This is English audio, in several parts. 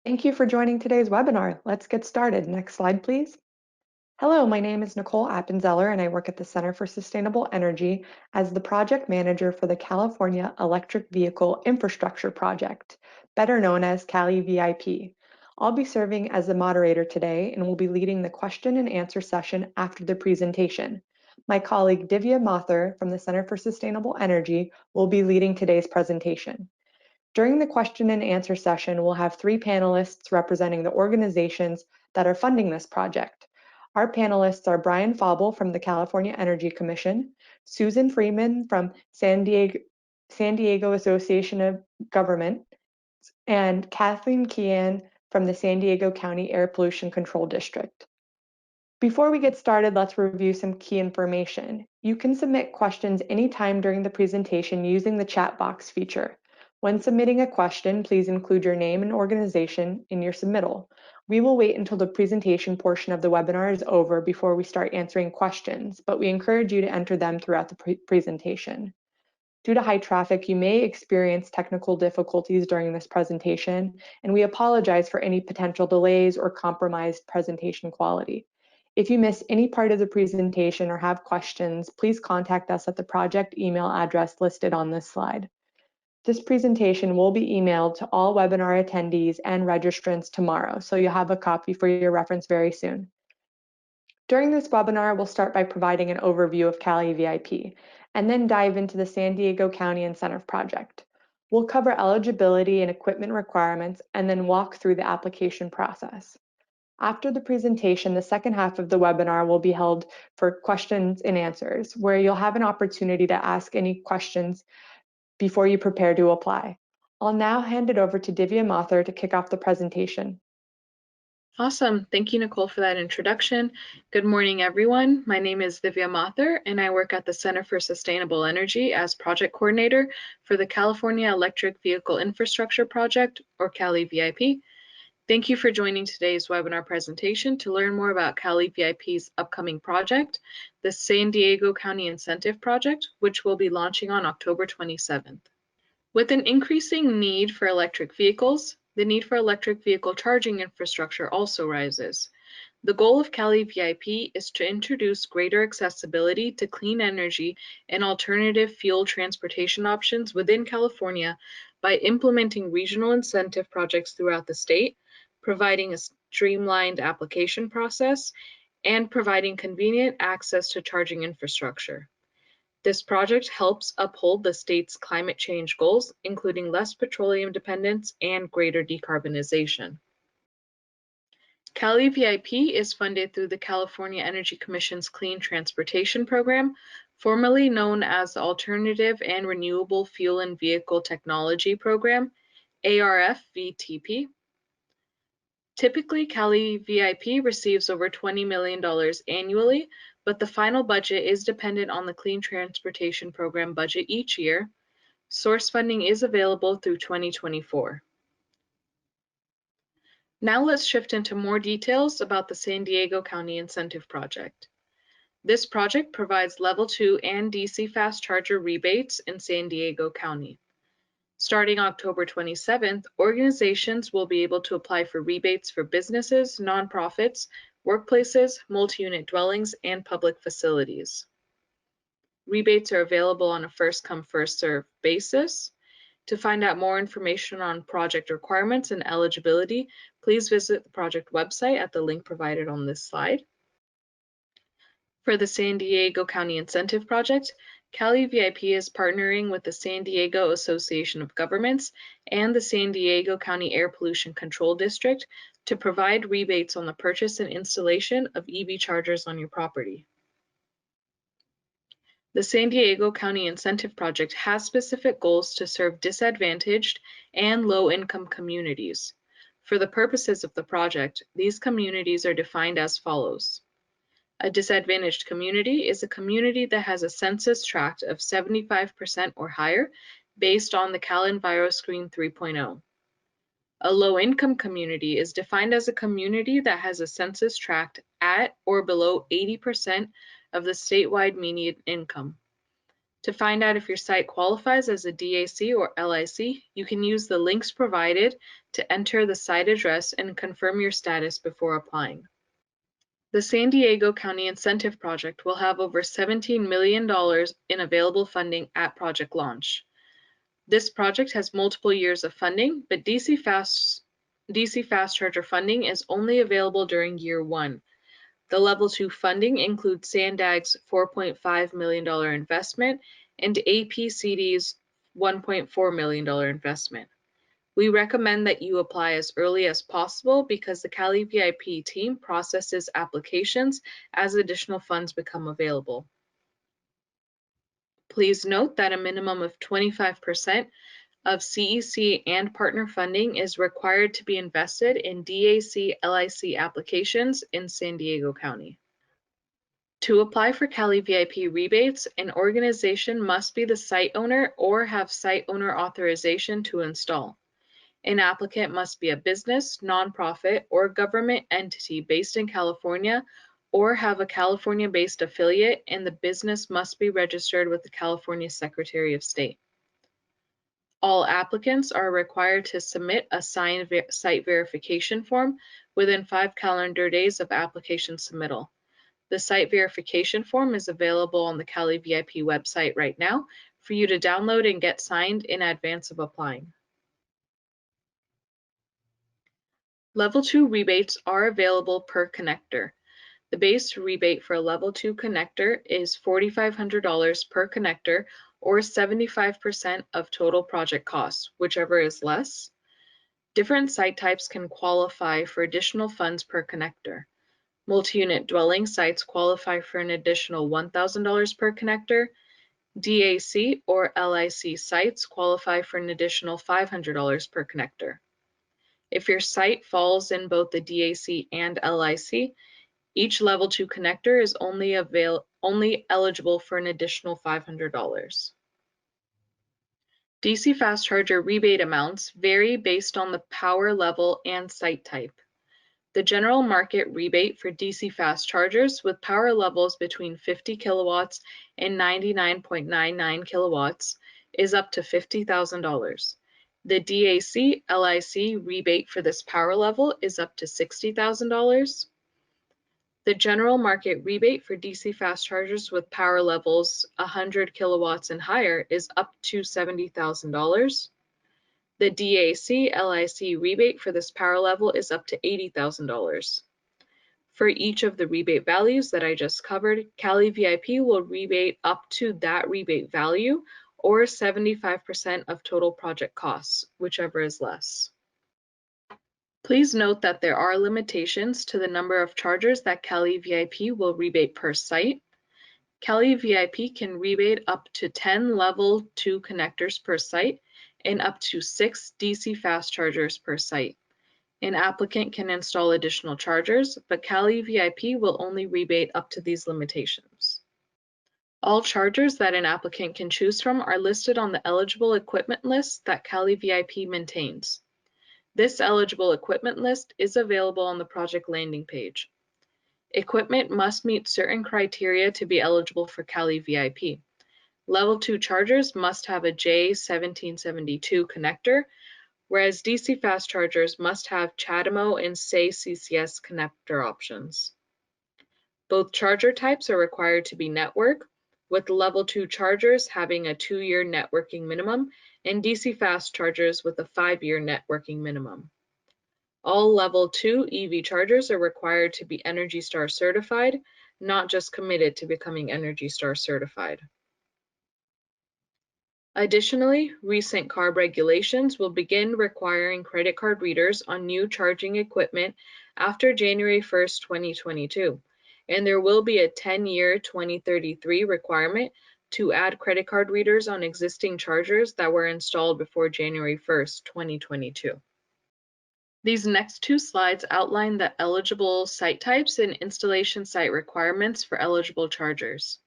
Thank you for joining today's webinar. Let's get started. Next slide, please. Hello, my name is Nicole Appenzeller, and I work at the Center for Sustainable Energy as the project manager for the California Electric Vehicle Infrastructure Project, better known as CALeVIP. I'll be serving as the moderator today and will be leading the question and answer session after the presentation. My colleague Divya Mathur from the Center for Sustainable Energy will be leading today's presentation. During the question and answer session, we'll have 3 panelists representing the organizations that are funding this project. Our panelists are Brian Fauble from the California Energy Commission, Susan Freeman from San Diego Association of Government, and Kathleen Kean from the San Diego County Air Pollution Control District. Before we get started, let's review some key information. You can submit questions anytime during the presentation using the chat box feature. When submitting a question, please include your name and organization in your submittal. We will wait until the presentation portion of the webinar is over before we start answering questions, but we encourage you to enter them throughout the presentation. Due to high traffic, you may experience technical difficulties during this presentation, and we apologize for any potential delays or compromised presentation quality. If you miss any part of the presentation or have questions, please contact us at the project email address listed on this slide. This presentation will be emailed to all webinar attendees and registrants tomorrow, so you'll have a copy for your reference very soon. During this webinar, we'll start by providing an overview of CALeVIP, and then dive into the San Diego County Incentive Project. We'll cover eligibility and equipment requirements, and then walk through the application process. After the presentation, the second half of the webinar will be held for questions and answers, where you'll have an opportunity to ask any questions before you prepare to apply. I'll now hand it over to Divya Mathur to kick off the presentation. Awesome. Thank you, Nicole, for that introduction. Good morning, everyone. My name is Divya Mathur, and I work at the Center for Sustainable Energy as project coordinator for the California Electric Vehicle Infrastructure Project, or CALeVIP. Thank you for joining today's webinar presentation to learn more about CALeVIP's upcoming project, the San Diego County Incentive Project, which will be launching on October 27th. With an increasing need for electric vehicles, the need for electric vehicle charging infrastructure also rises. The goal of CALeVIP is to introduce greater accessibility to clean energy and alternative fuel transportation options within California by implementing regional incentive projects throughout the state, providing a streamlined application process, and providing convenient access to charging infrastructure. This project helps uphold the state's climate change goals, including less petroleum dependence and greater decarbonization. CALeVIP is funded through the California Energy Commission's Clean Transportation Program, formerly known as the Alternative and Renewable Fuel and Vehicle Technology Program, ARF-VTP. Typically, CALeVIP receives over $20 million annually, but the final budget is dependent on the Clean Transportation Program budget each year. Source funding is available through 2024. Now let's shift into more details about the San Diego County Incentive Project. This project provides Level 2 and DC fast charger rebates in San Diego County. Starting October 27th, organizations will be able to apply for rebates for businesses, nonprofits, workplaces, multi-unit dwellings, and public facilities. Rebates are available on a first-come, first-served basis. To find out more information on project requirements and eligibility, please visit the project website at the link provided on this slide. For the San Diego County Incentive Project, CALeVIP is partnering with the San Diego Association of Governments and the San Diego County Air Pollution Control District to provide rebates on the purchase and installation of EV chargers on your property. The San Diego County Incentive Project has specific goals to serve disadvantaged and low-income communities. For the purposes of the project, these communities are defined as follows. A disadvantaged community is a community that has a census tract of 75% or higher based on the CalEnviroscreen 3.0. A low-income community is defined as a community that has a census tract at or below 80% of the statewide median income. To find out if your site qualifies as a DAC or LIC, you can use the links provided to enter the site address and confirm your status before applying. The San Diego County Incentive Project will have over $17 million in available funding at project launch. This project has multiple years of funding, but DC fast charger funding is only available during year 1. The Level 2 funding includes SANDAG's $4.5 million investment and APCD's $1.4 million investment. We recommend that you apply as early as possible because the CALeVIP team processes applications as additional funds become available. Please note that a minimum of 25% of CEC and partner funding is required to be invested in DAC/LIC applications in San Diego County. To apply for CALeVIP rebates, an organization must be the site owner or have site owner authorization to install. An applicant must be a business, nonprofit, or government entity based in California or have a California-based affiliate, and the business must be registered with the California Secretary of State. All applicants are required to submit a signed site verification form within 5 calendar days of application submittal. The site verification form is available on the CALeVIP website right now for you to download and get signed in advance of applying. Level 2 rebates are available per connector. The base rebate for a Level 2 connector is $4,500 per connector or 75% of total project costs, whichever is less. Different site types can qualify for additional funds per connector. Multi-unit dwelling sites qualify for an additional $1,000 per connector. DAC or LIC sites qualify for an additional $500 per connector. If your site falls in both the DAC and LIC, each Level 2 connector is only eligible for an additional $500. DC fast charger rebate amounts vary based on the power level and site type. The general market rebate for DC fast chargers with power levels between 50 kilowatts and 99.99 kilowatts is up to $50,000. The DAC/LIC rebate for this power level is up to $60,000. The general market rebate for DC fast chargers with power levels 100 kilowatts and higher is up to $70,000. The DAC/LIC rebate for this power level is up to $80,000. For each of the rebate values that I just covered, CALeVIP will rebate up to that rebate value or 75% of total project costs, whichever is less. Please note that there are limitations to the number of chargers that CALeVIP will rebate per site. CALeVIP can rebate up to 10 Level 2 connectors per site and up to 6 DC fast chargers per site. An applicant can install additional chargers, but CALeVIP will only rebate up to these limitations. All chargers that an applicant can choose from are listed on the eligible equipment list that CALeVIP maintains. This eligible equipment list is available on the project landing page. Equipment must meet certain criteria to be eligible for CALeVIP. Level 2 chargers must have a J1772 connector, whereas DC fast chargers must have CHAdeMO and SAE CCS connector options. Both charger types are required to be network, with Level 2 chargers having a 2-year networking minimum and DC fast chargers with a 5-year networking minimum. All Level 2 EV chargers are required to be ENERGY STAR certified, not just committed to becoming ENERGY STAR certified. Additionally, recent CARB regulations will begin requiring credit card readers on new charging equipment after January 1st, 2022, and there will be a 10-year 2033 requirement to add credit card readers on existing chargers that were installed before January 1st, 2022. These next 2 slides outline the eligible site types and installation site requirements for eligible chargers.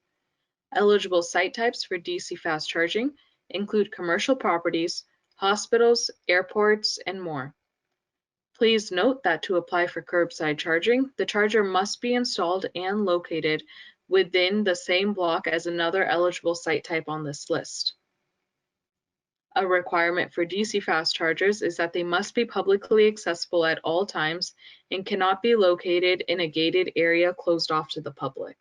Eligible site types for DC fast charging include commercial properties, hospitals, airports, and more. Please note that to apply for curbside charging, the charger must be installed and located within the same block as another eligible site type on this list. A requirement for DC fast chargers is that they must be publicly accessible at all times and cannot be located in a gated area closed off to the public.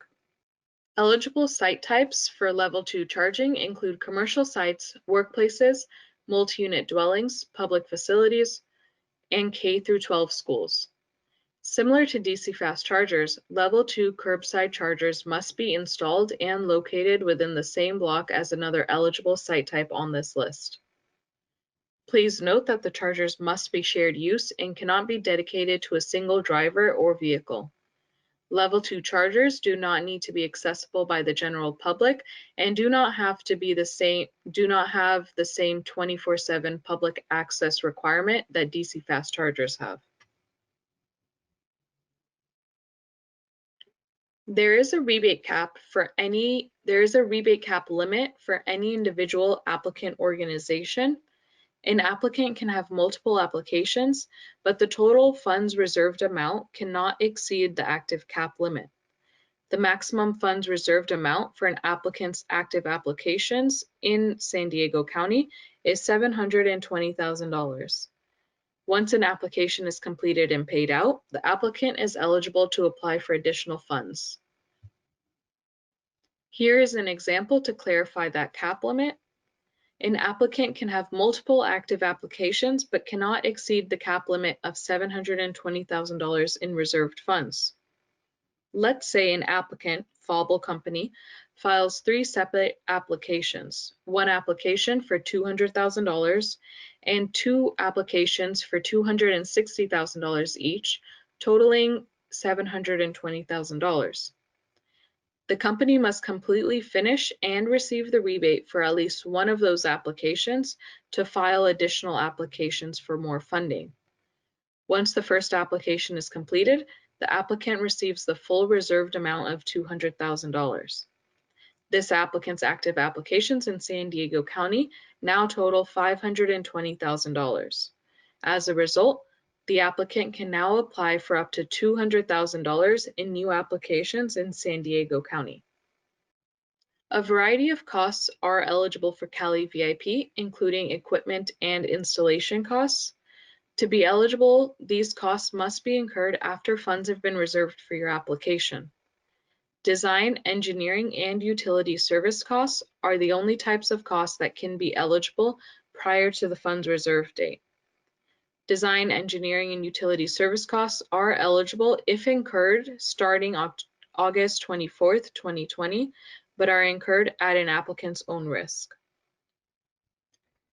Eligible site types for level 2 charging include commercial sites, workplaces, multi-unit dwellings, public facilities, and K through 12 schools. Similar to DC fast chargers, level 2 curbside chargers must be installed and located within the same block as another eligible site type on this list. Please note that the chargers must be shared use and cannot be dedicated to a single driver or vehicle. Level 2 chargers do not need to be accessible by the general public and do not have the same 24/7 public access requirement that DC fast chargers have. There is a rebate cap limit for any individual applicant organization. An applicant can have multiple applications, but the total funds reserved amount cannot exceed the active cap limit. The maximum funds reserved amount for an applicant's active applications in San Diego County is $720,000. Once an application is completed and paid out, the applicant is eligible to apply for additional funds. Here is an example to clarify that cap limit. An applicant can have multiple active applications but cannot exceed the cap limit of $720,000 in reserved funds. Let's say an applicant, Fauble Company, files 3 separate applications, one application for $200,000 and 2 applications for $260,000 each, totaling $720,000. The company must completely finish and receive the rebate for at least one of those applications to file additional applications for more funding. Once the first application is completed, the applicant receives the full reserved amount of $200,000. This applicant's active applications in San Diego County now total $520,000. As a result, the applicant can now apply for up to $200,000 in new applications in San Diego County. A variety of costs are eligible for CALeVIP, including equipment and installation costs. To be eligible, these costs must be incurred after funds have been reserved for your application. Design, engineering, and utility service costs are the only types of costs that can be eligible prior to the funds reserve date. Design, engineering, and utility service costs are eligible if incurred starting August 24th, 2020, but are incurred at an applicant's own risk.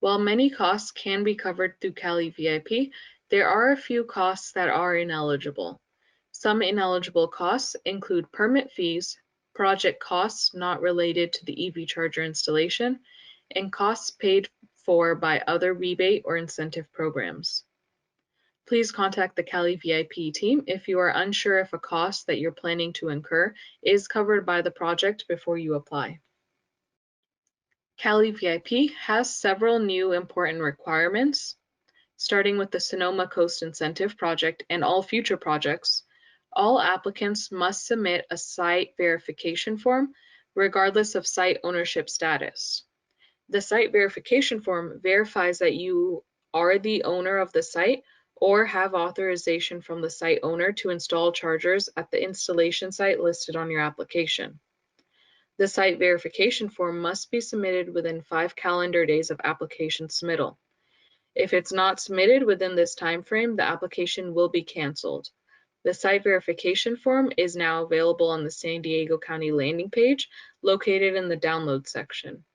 While many costs can be covered through CALeVIP, there are a few costs that are ineligible. Some ineligible costs include permit fees, project costs not related to the EV charger installation, and costs paid for by other rebate or incentive programs. Please contact the CALeVIP team if you are unsure if a cost that you're planning to incur is covered by the project before you apply. CALeVIP has several new important requirements, starting with the Sonoma Coast Incentive Project and all future projects. All applicants must submit a site verification form, regardless of site ownership status. The site verification form verifies that you are the owner of the site or have authorization from the site owner to install chargers at the installation site listed on your application. The site verification form must be submitted within 5 calendar days of application submittal. If it's not submitted within this time frame, the application will be canceled. The site verification form is now available on the San Diego County landing page, located in the download section.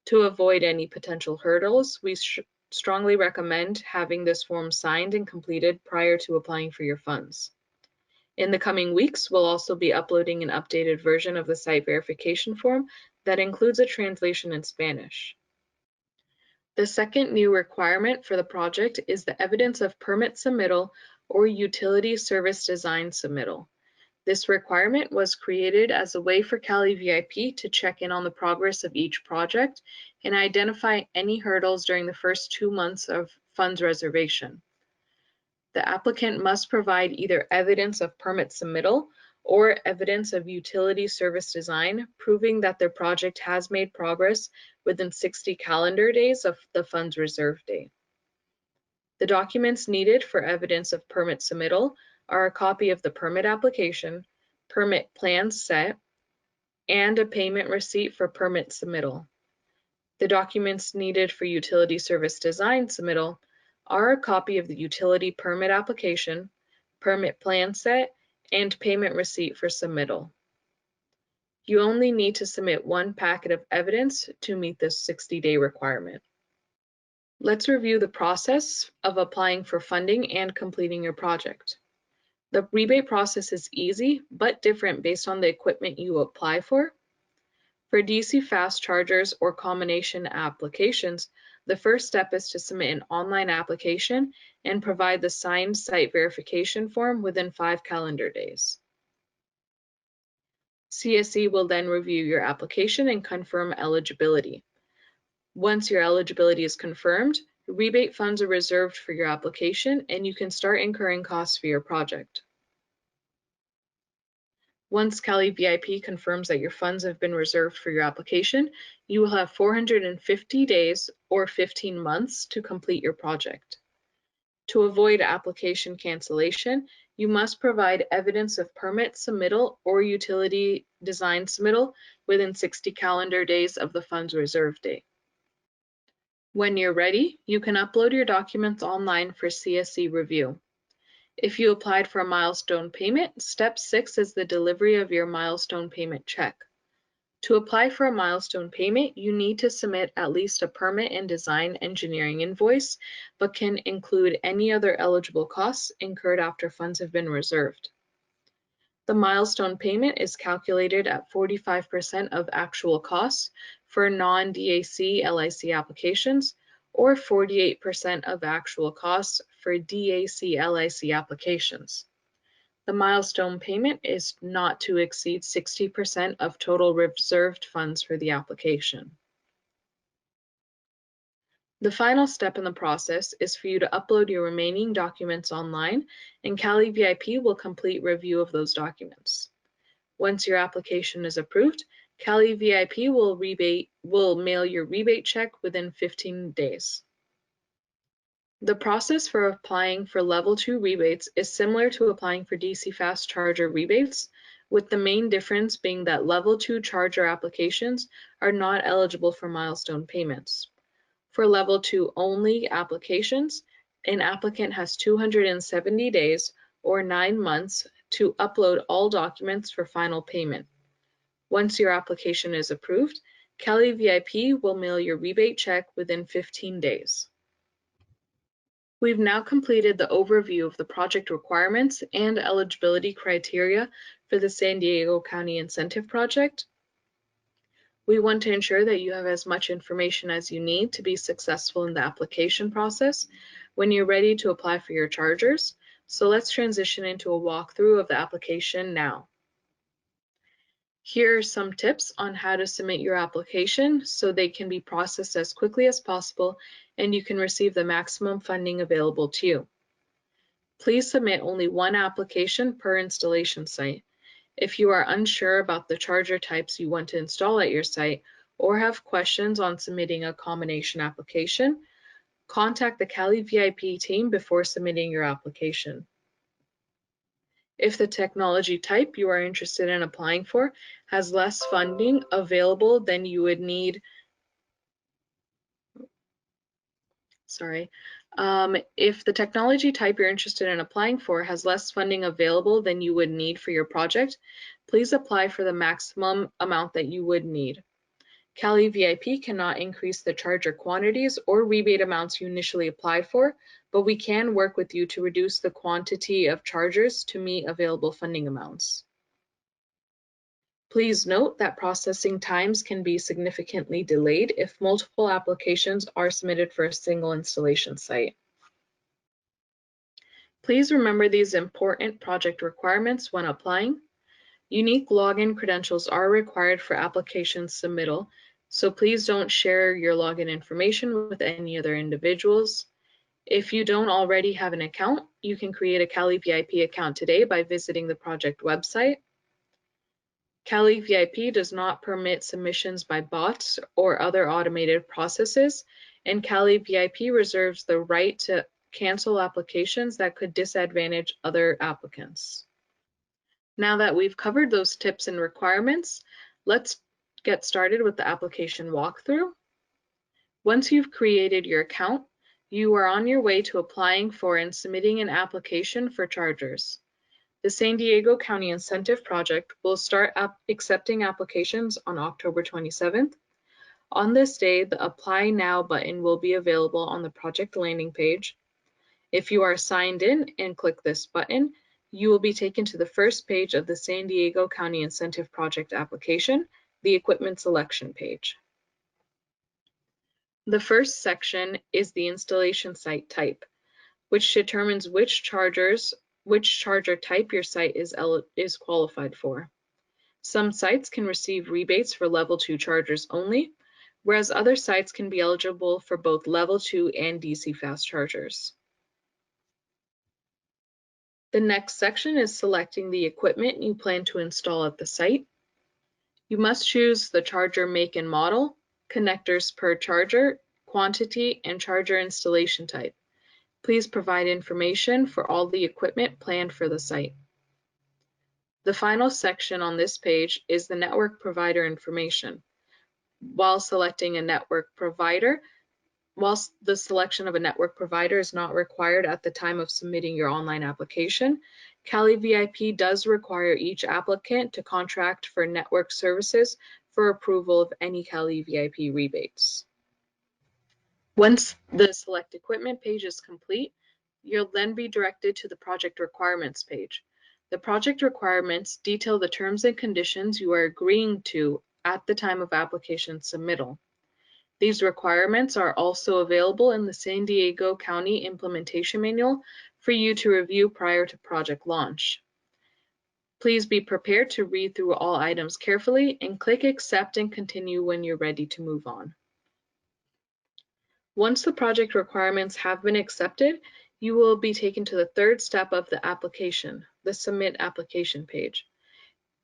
To avoid any potential hurdles, we strongly recommend having this form signed and completed prior to applying for your funds. In the coming weeks, we'll also be uploading an updated version of the site verification form that includes a translation in Spanish. The second new requirement for the project is the evidence of permit submittal or utility service design submittal. This requirement was created as a way for CALeVIP to check in on the progress of each project and identify any hurdles during the first 2 months of funds reservation. The applicant must provide either evidence of permit submittal or evidence of utility service design proving that their project has made progress within 60 calendar days of the fund's reserve date. The documents needed for evidence of permit submittal are a copy of the permit application, permit plan set, and a payment receipt for permit submittal. The documents needed for utility service design submittal are a copy of the utility permit application, permit plan set, and payment receipt for submittal. You only need to submit one packet of evidence to meet this 60-day requirement. Let's review the process of applying for funding and completing your project. The rebate process is easy, but different based on the equipment you apply for. For DC fast chargers or combination applications, the first step is to submit an online application and provide the signed site verification form within 5 calendar days. CSE will then review your application and confirm eligibility. Once your eligibility is confirmed, rebate funds are reserved for your application and you can start incurring costs for your project. Once CALeVIP confirms that your funds have been reserved for your application, you will have 450 days or 15 months to complete your project. To avoid application cancellation, you must provide evidence of permit submittal or utility design submittal within 60 calendar days of the fund's reserve date. When you're ready, you can upload your documents online for CSE review. If you applied for a milestone payment, step 6 is the delivery of your milestone payment check. To apply for a milestone payment, you need to submit at least a permit and design engineering invoice, but can include any other eligible costs incurred after funds have been reserved. The milestone payment is calculated at 45% of actual costs for non-DAC LIC applications, or 48% of actual costs for DAC LIC applications. The milestone payment is not to exceed 60% of total reserved funds for the application. The final step in the process is for you to upload your remaining documents online, and CALeVIP will complete review of those documents. Once your application is approved, CALeVIP will mail your rebate check within 15 days. The process for applying for Level 2 rebates is similar to applying for DC fast charger rebates, with the main difference being that Level 2 charger applications are not eligible for milestone payments. For Level 2 only applications, an applicant has 270 days or 9 months to upload all documents for final payment. Once your application is approved, CALeVIP will mail your rebate check within 15 days. We've now completed the overview of the project requirements and eligibility criteria for the San Diego County Incentive Project. We want to ensure that you have as much information as you need to be successful in the application process when you're ready to apply for your chargers. So let's transition into a walkthrough of the application now. Here are some tips on how to submit your application so they can be processed as quickly as possible and you can receive the maximum funding available to you. Please submit only one application per installation site. If you are unsure about the charger types you want to install at your site or have questions on submitting a combination application, contact the CALeVIP team before submitting your application. If the technology type you are interested in applying for has less funding available than you would need, if the technology type you're interested in applying for has less funding available than you would need for your project, please apply for the maximum amount that you would need. CALeVIP cannot increase the charger quantities or rebate amounts you initially applied for, but we can work with you to reduce the quantity of chargers to meet available funding amounts. Please note that processing times can be significantly delayed if multiple applications are submitted for a single installation site. Please remember these important project requirements when applying. Unique login credentials are required for application submittal, so please don't share your login information with any other individuals. If you don't already have an account, you can create a CALeVIP account today by visiting the project website. CALeVIP does not permit submissions by bots or other automated processes, and CALeVIP reserves the right to cancel applications that could disadvantage other applicants. Now that we've covered those tips and requirements, let's get started with the application walkthrough. Once you've created your account, you are on your way to applying for and submitting an application for chargers. The San Diego County Incentive Project will start accepting applications on October 27th. On this day, the Apply Now button will be available on the project landing page. If you are signed in and click this button, you will be taken to the first page of the San Diego County Incentive Project application, the equipment selection page. The first section is the installation site type, which determines which charger type your site is qualified for. Some sites can receive rebates for level 2 chargers only, whereas other sites can be eligible for both level 2 and DC fast chargers. The next section is selecting the equipment you plan to install at the site. You must choose the charger make and model, connectors per charger, quantity, and charger installation type. Please provide information for all the equipment planned for the site. The final section on this page is the network provider information. Whilst the selection of a network provider is not required at the time of submitting your online application, CALeVIP does require each applicant to contract for network services for approval of any CALeVIP rebates. Once the Select Equipment page is complete, you'll then be directed to the Project Requirements page. The project requirements detail the terms and conditions you are agreeing to at the time of application submittal. These requirements are also available in the San Diego County Implementation Manual for you to review prior to project launch. Please be prepared to read through all items carefully and click Accept and Continue when you're ready to move on. Once the project requirements have been accepted, you will be taken to the third step of the application, the Submit Application page.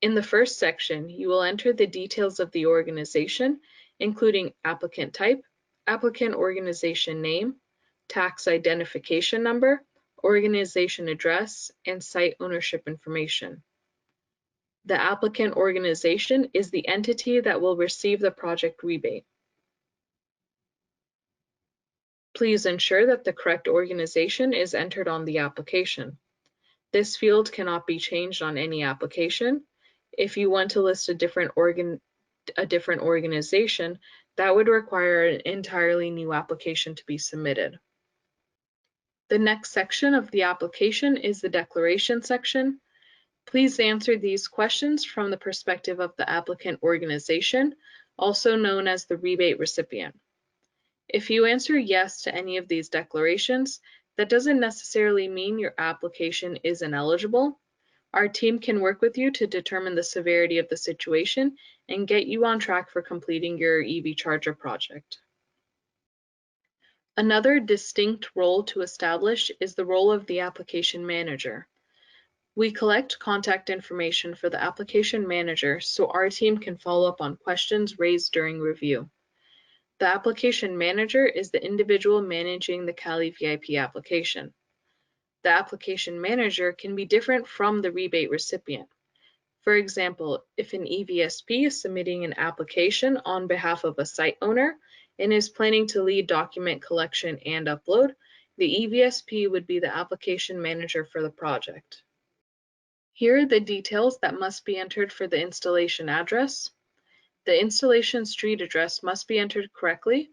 In the first section, you will enter the details of the organization, including applicant type, applicant organization name, tax identification number, organization address, and site ownership information. The applicant organization is the entity that will receive the project rebate. Please ensure that the correct organization is entered on the application. This field cannot be changed on any application. If you want to list a different organization, that would require an entirely new application to be submitted. The next section of the application is the declaration section. Please answer these questions from the perspective of the applicant organization, also known as the rebate recipient. If you answer yes to any of these declarations, that doesn't necessarily mean your application is ineligible. Our team can work with you to determine the severity of the situation and get you on track for completing your EV charger project. Another distinct role to establish is the role of the application manager. We collect contact information for the application manager so our team can follow up on questions raised during review. The application manager is the individual managing the CALeVIP application. The application manager can be different from the rebate recipient. For example, if an EVSP is submitting an application on behalf of a site owner and is planning to lead document collection and upload, the EVSP would be the application manager for the project. Here are the details that must be entered for the installation address. The installation street address must be entered correctly.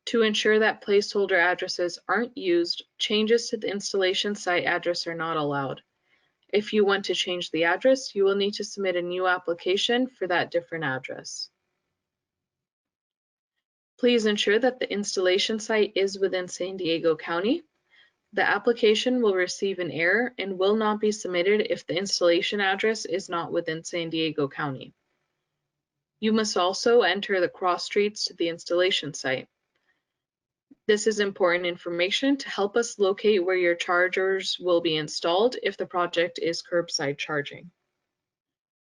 To ensure that placeholder addresses aren't used, changes to the installation site address are not allowed. If you want to change the address, you will need to submit a new application for that different address. Please ensure that the installation site is within San Diego County. The application will receive an error and will not be submitted if the installation address is not within San Diego County. You must also enter the cross streets to the installation site. This is important information to help us locate where your chargers will be installed if the project is curbside charging.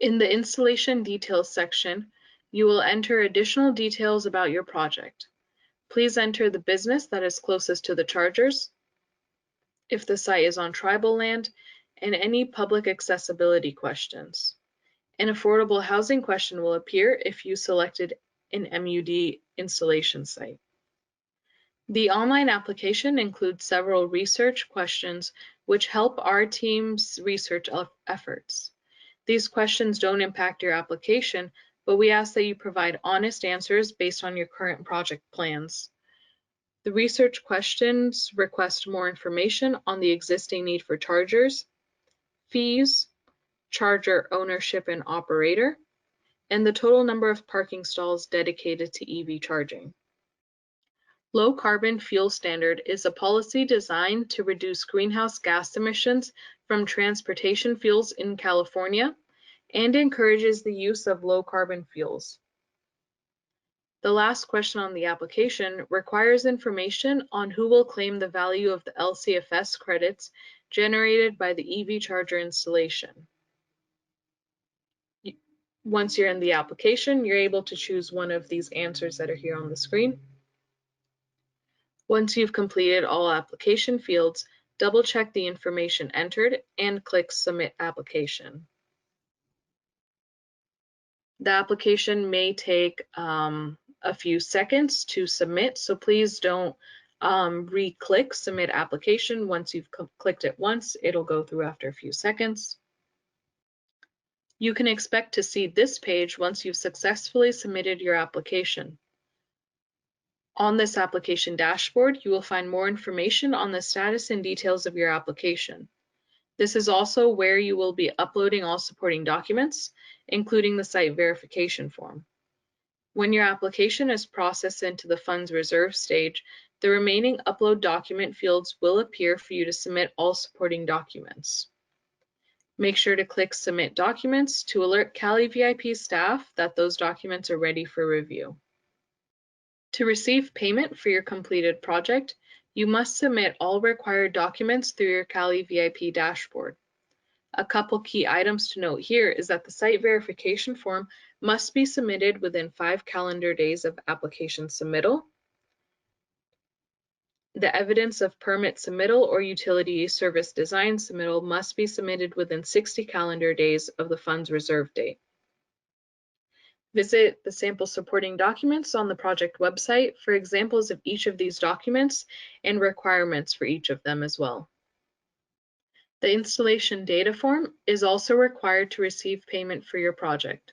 In the installation details section, you will enter additional details about your project. Please enter the business that is closest to the chargers, if the site is on tribal land, and any public accessibility questions. An affordable housing question will appear if you selected an MUD installation site. The online application includes several research questions which help our team's research efforts. These questions don't impact your application, but we ask that you provide honest answers based on your current project plans. The research questions request more information on the existing need for chargers, fees, charger ownership and operator, and the total number of parking stalls dedicated to EV charging. Low carbon fuel standard is a policy designed to reduce greenhouse gas emissions from transportation fuels in California and encourages the use of low carbon fuels. The last question on the application requires information on who will claim the value of the LCFS credits generated by the EV charger installation. Once you're in the application, you're able to choose one of these answers that are here on the screen. Once you've completed all application fields, double-check the information entered and click Submit Application. The application may take a few seconds to submit, so please don't re-click Submit Application. Once you've clicked it once, it'll go through after a few seconds. You can expect to see this page once you've successfully submitted your application. On this application dashboard, you will find more information on the status and details of your application. This is also where you will be uploading all supporting documents, including the site verification form. When your application is processed into the funds reserve stage, the remaining upload document fields will appear for you to submit all supporting documents. Make sure to click Submit Documents to alert CALeVIP staff that those documents are ready for review. To receive payment for your completed project, you must submit all required documents through your CALeVIP dashboard. A couple key items to note here is that the site verification form must be submitted within 5 calendar days of application submittal. The evidence of permit submittal or utility service design submittal must be submitted within 60 calendar days of the funds reserve date. Visit the sample supporting documents on the project website for examples of each of these documents and requirements for each of them as well. The installation data form is also required to receive payment for your project.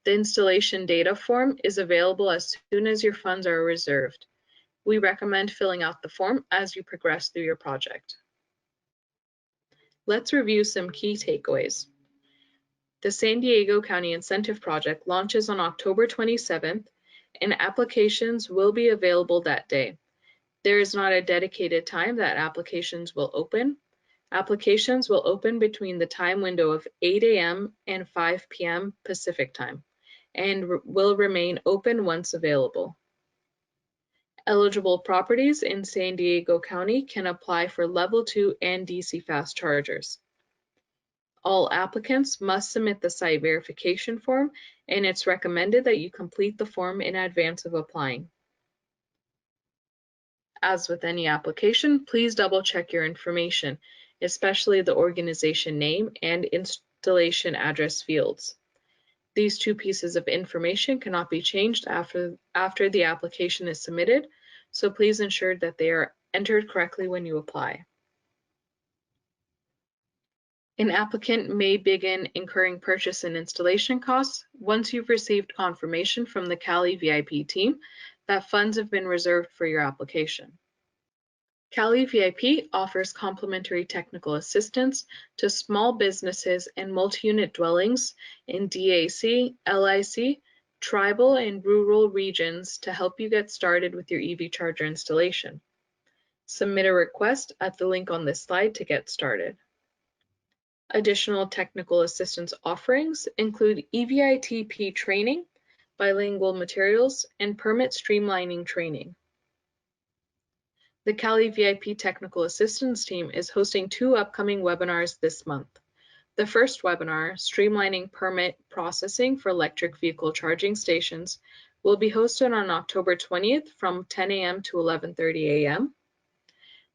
The installation data form is available as soon as your funds are reserved. We recommend filling out the form as you progress through your project. Let's review some key takeaways. The San Diego County Incentive Project launches on October 27th, and applications will be available that day. There is not a dedicated time that applications will open. Applications will open between the time window of 8 a.m. and 5 p.m. Pacific time, and will remain open once available. Eligible properties in San Diego County can apply for Level 2 and DC fast chargers. All applicants must submit the site verification form, and it's recommended that you complete the form in advance of applying. As with any application, please double check your information, especially the organization name and installation address fields. These two pieces of information cannot be changed after the application is submitted, so please ensure that they are entered correctly when you apply. An applicant may begin incurring purchase and installation costs once you've received confirmation from the CALeVIP team that funds have been reserved for your application. CALeVIP offers complimentary technical assistance to small businesses and multi-unit dwellings in DAC, LIC, tribal, and rural regions to help you get started with your EV charger installation. Submit a request at the link on this slide to get started. Additional technical assistance offerings include EVITP training, bilingual materials, and permit streamlining training. The CALeVIP technical assistance team is hosting 2 upcoming webinars this month. The first webinar, Streamlining Permit Processing for Electric Vehicle Charging Stations, will be hosted on October 20th from 10 a.m. to 11:30 a.m.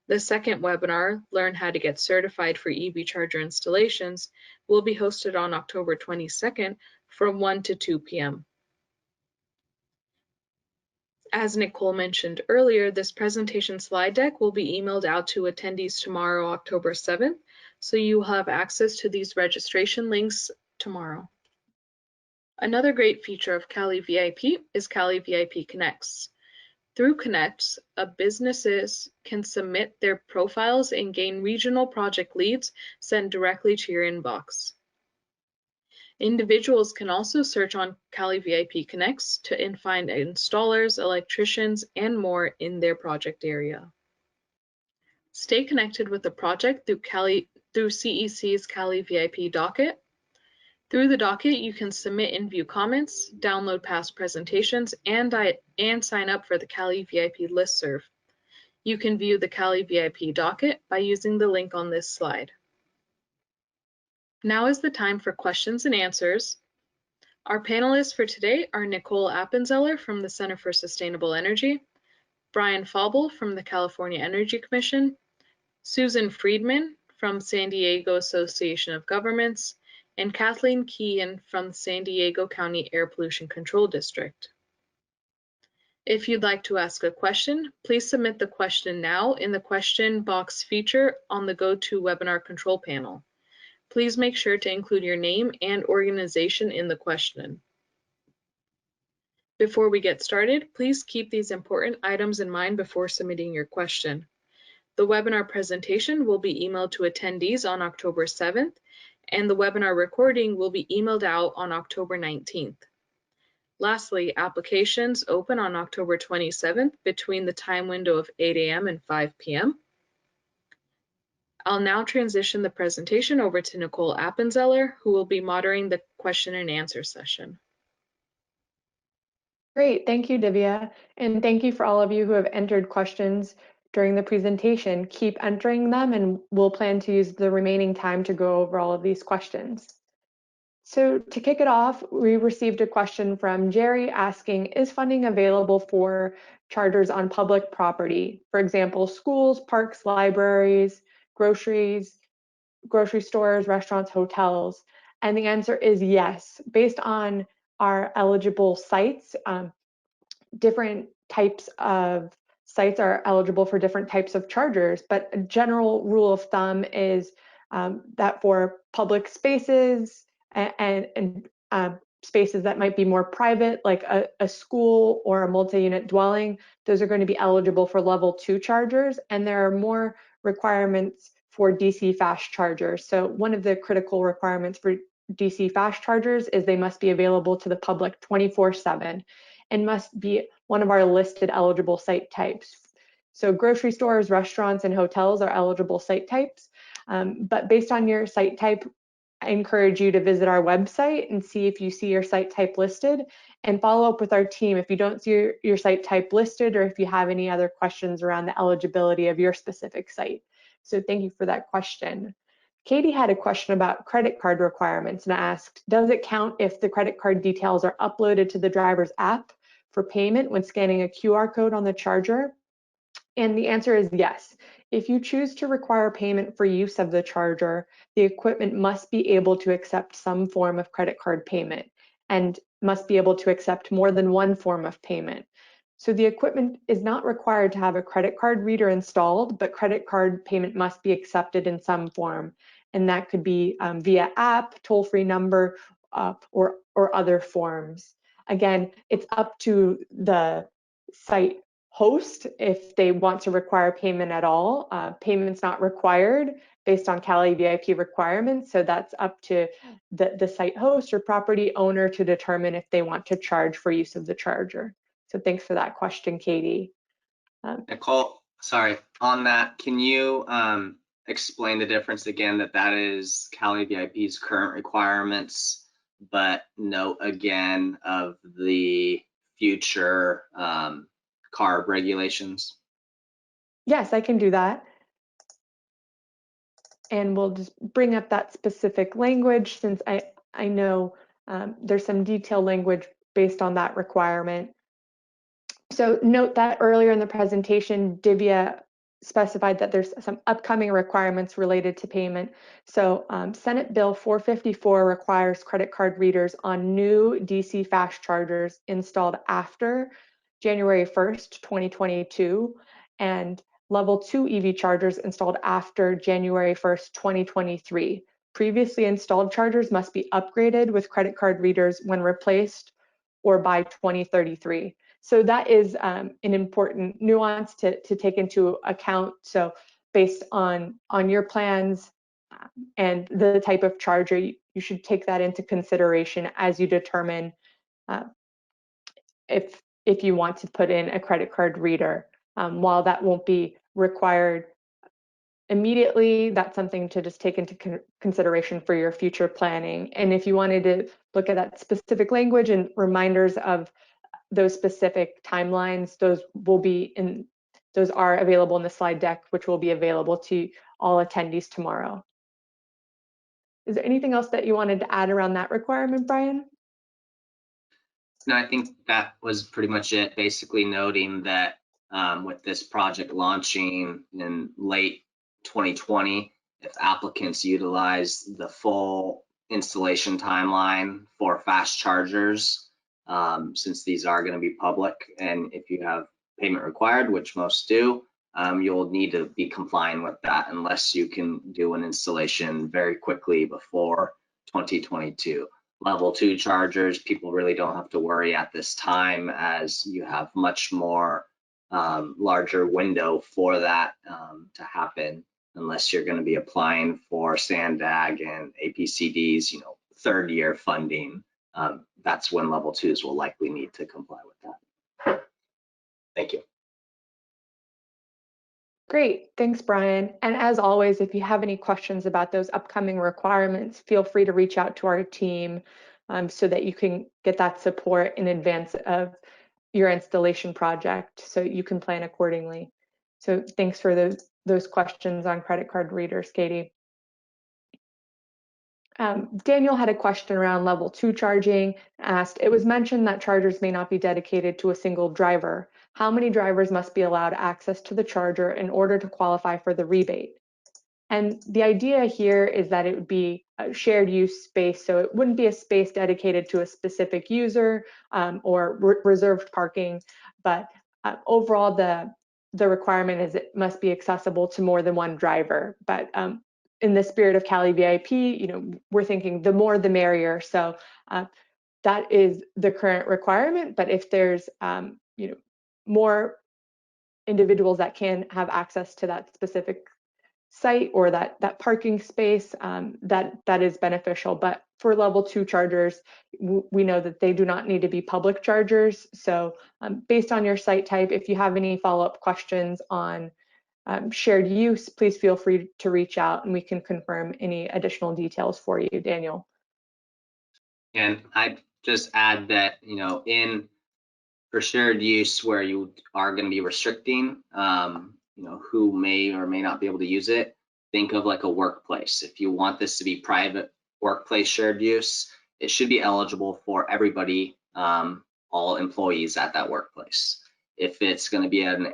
The second webinar, Learn How to Get Certified for EV Charger Installations, will be hosted on October 22nd from 1 to 2 p.m. As Nicole mentioned earlier, this presentation slide deck will be emailed out to attendees tomorrow, October 7th, so you will have access to these registration links tomorrow. Another great feature of CALeVIP is CALeVIP Connects. Through Connects, businesses can submit their profiles and gain regional project leads sent directly to your inbox. Individuals can also search on CALeVIP Connects to find installers, electricians, and more in their project area. Stay connected with the project through CEC's CALeVIP docket. Through the docket, you can submit and view comments, download past presentations, and sign up for the CALeVIP listserv. You can view the CALeVIP docket by using the link on this slide. Now is the time for questions and answers. Our panelists for today are Nicole Appenzeller from the Center for Sustainable Energy, Brian Faubel from the California Energy Commission, Susan Friedman from San Diego Association of Governments, and Kathleen Keehan from the San Diego County Air Pollution Control District. If you'd like to ask a question, please submit the question now in the question box feature on the GoToWebinar control panel. Please make sure to include your name and organization in the question. Before we get started, please keep these important items in mind before submitting your question. The webinar presentation will be emailed to attendees on October 7th, and the webinar recording will be emailed out on October 19th. Lastly, applications open on October 27th between the time window of 8 a.m. and 5 p.m. I'll now transition the presentation over to Nicole Appenzeller, who will be moderating the question and answer session. Great, thank you, Divya. And thank you for all of you who have entered questions during the presentation. Keep entering them and we'll plan to use the remaining time to go over all of these questions. So to kick it off, we received a question from Jerry asking, is funding available for chargers on public property? For example, schools, parks, libraries, grocery stores, restaurants, hotels? And the answer is yes. Based on our eligible sites, different types of sites are eligible for different types of chargers, but a general rule of thumb is that for public spaces and spaces that might be more private, like a school or a multi-unit dwelling, those are going to be eligible for level 2 chargers, and there are more requirements for DC fast chargers. So one of the critical requirements for DC fast chargers is they must be available to the public 24/7 and must be one of our listed eligible site types. So grocery stores, restaurants, and hotels are eligible site types, but based on your site type, I encourage you to visit our website and see if you see your site type listed, and follow up with our team if you don't see your site type listed or if you have any other questions around the eligibility of your specific site. So thank you for that question. Katie had a question about credit card requirements and asked, does it count if the credit card details are uploaded to the driver's app for payment when scanning a QR code on the charger? And the answer is yes. If you choose to require payment for use of the charger, the equipment must be able to accept some form of credit card payment and must be able to accept more than one form of payment. So the equipment is not required to have a credit card reader installed, but credit card payment must be accepted in some form. And that could be via app, toll-free number, or other forms. Again, it's up to the site host if they want to require payment at all. Payment's not required based on CALeVIP requirements, so that's up to the site host or property owner to determine if they want to charge for use of the charger. So thanks for that question, Katie. Nicole, sorry, on that, can you explain the difference again, that is CALeVIP's current requirements, but note again of the future CARB regulations? Yes, I can do that. And we'll just bring up that specific language since I know there's some detailed language based on that requirement. So note that earlier in the presentation, Divya specified that there's some upcoming requirements related to payment. So Senate Bill 454 requires credit card readers on new DC fast chargers installed after January 1st, 2022, and level 2 EV chargers installed after January 1st, 2023. Previously installed chargers must be upgraded with credit card readers when replaced or by 2033. So that is an important nuance to take into account. So based on your plans and the type of charger, you should take that into consideration as you determine if you want to put in a credit card reader. While that won't be required immediately, that's something to just take into consideration for your future planning. And if you wanted to look at that specific language and reminders of those specific timelines, those are available in the slide deck, which will be available to all attendees tomorrow. Is there anything else that you wanted to add around that requirement, Brian? No, I think that was pretty much it. Basically noting that with this project launching in late 2020, if applicants utilize the full installation timeline for fast chargers, since these are going to be public, and if you have payment required, which most do, you'll need to be complying with that unless you can do an installation very quickly before 2022. Level 2 chargers, people really don't have to worry at this time, as you have much more larger window for that to happen, unless you're going to be applying for SANDAG and APCD's, third year funding. That's when level 2s will likely need to comply with that. Thank you. Great, thanks, Brian. And as always, if you have any questions about those upcoming requirements, feel free to reach out to our team so that you can get that support in advance of your installation project so you can plan accordingly. So thanks for those questions on credit card readers, Katie. Daniel had a question around level 2 charging, asked, it was mentioned that chargers may not be dedicated to a single driver. How many drivers must be allowed access to the charger in order to qualify for the rebate? And the idea here is that it would be a shared use space, so it wouldn't be a space dedicated to a specific user or reserved parking, but overall the requirement is it must be accessible to more than one driver. But in the spirit of CALeVIP, we're thinking the more the merrier. So that is the current requirement. But if there's more individuals that can have access to that specific site or that parking space, that is beneficial. But for level 2 chargers, we know that they do not need to be public chargers. So based on your site type, if you have any follow-up questions on shared use, please feel free to reach out and we can confirm any additional details for you, Daniel. And I just add that, for shared use where you are going to be restricting, who may or may not be able to use it, think of like a workplace. If you want this to be private workplace shared use, it should be eligible for everybody, all employees at that workplace. If it's going to be an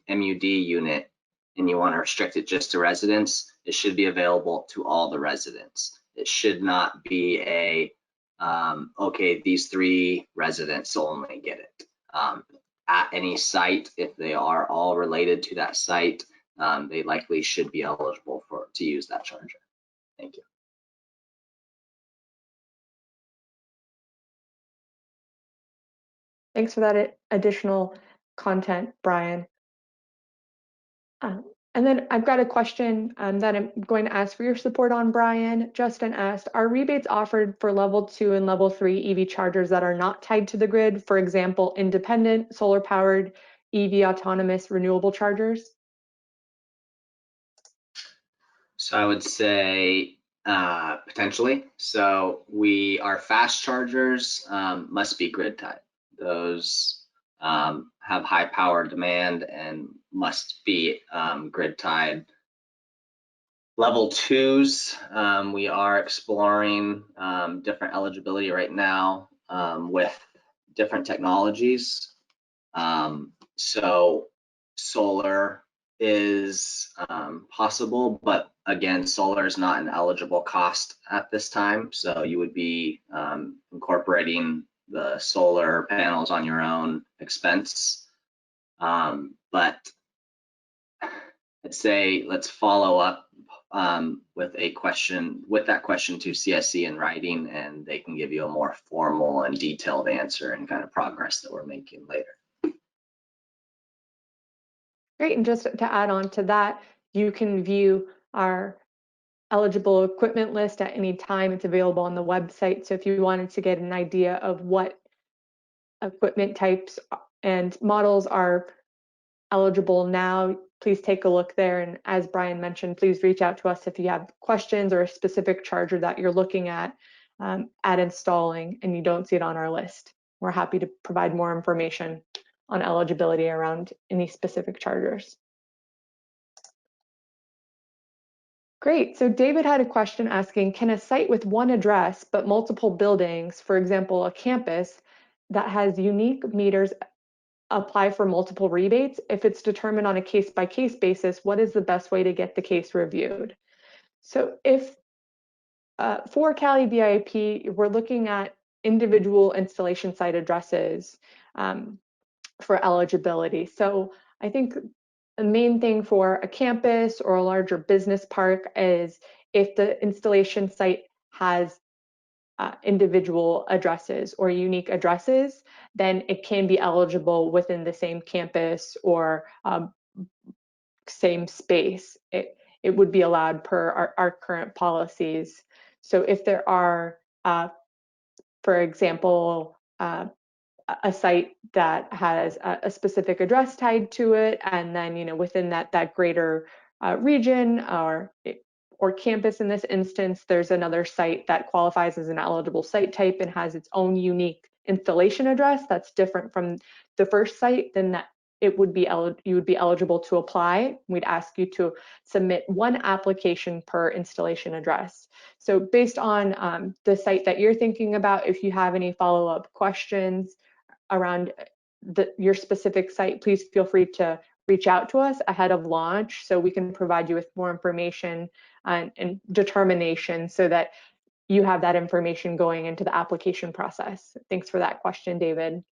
MUD unit, and you want to restrict it just to residents, it should be available to all the residents. It should not be a, okay, these 3 residents only get it. At any site, if they are all related to that site, they likely should be eligible to use that charger. Thank you. Thanks for that additional content, Brian. And then I've got a question that I'm going to ask for your support on, Brian. Justin asked, are rebates offered for level 2 and level 3 EV chargers that are not tied to the grid? For example, independent, solar powered, EV autonomous renewable chargers? So I would say potentially. So our fast chargers must be grid tied. Those have high power demand and must be grid tied Level 2s, we are exploring different eligibility right now with different technologies. So solar is possible, but again, solar is not an eligible cost at this time. So you would be incorporating the solar panels on your own expense. But I'd say let's follow up with that question to CSC in writing, and they can give you a more formal and detailed answer and kind of progress that we're making later. Great, and just to add on to that, you can view our eligible equipment list at any time. It's available on the website. So if you wanted to get an idea of what equipment types and models are eligible now, please take a look there. And as Brian mentioned, please reach out to us if you have questions or a specific charger that you're looking at installing and you don't see it on our list. We're happy to provide more information on eligibility around any specific chargers. Great, so David had a question asking, can a site with one address but multiple buildings, for example, a campus that has unique meters, apply for multiple rebates? If it's determined on a case-by-case basis, what is the best way to get the case reviewed? So if for CALeVIP, we're looking at individual installation site addresses for eligibility. So I think the main thing for a campus or a larger business park is if the installation site has individual addresses or unique addresses, then it can be eligible within the same campus or same space. It would be allowed per our current policies. So if there are, for example, a site that has a specific address tied to it, and then within that greater region or campus in this instance, there's another site that qualifies as an eligible site type and has its own unique installation address that's different from the first site, then that you would be eligible to apply. We'd ask you to submit one application per installation address. So based on the site that you're thinking about, if you have any follow-up questions around your specific site, please feel free to reach out to us ahead of launch so we can provide you with more information and determination so that you have that information going into the application process. Thanks for that question, David.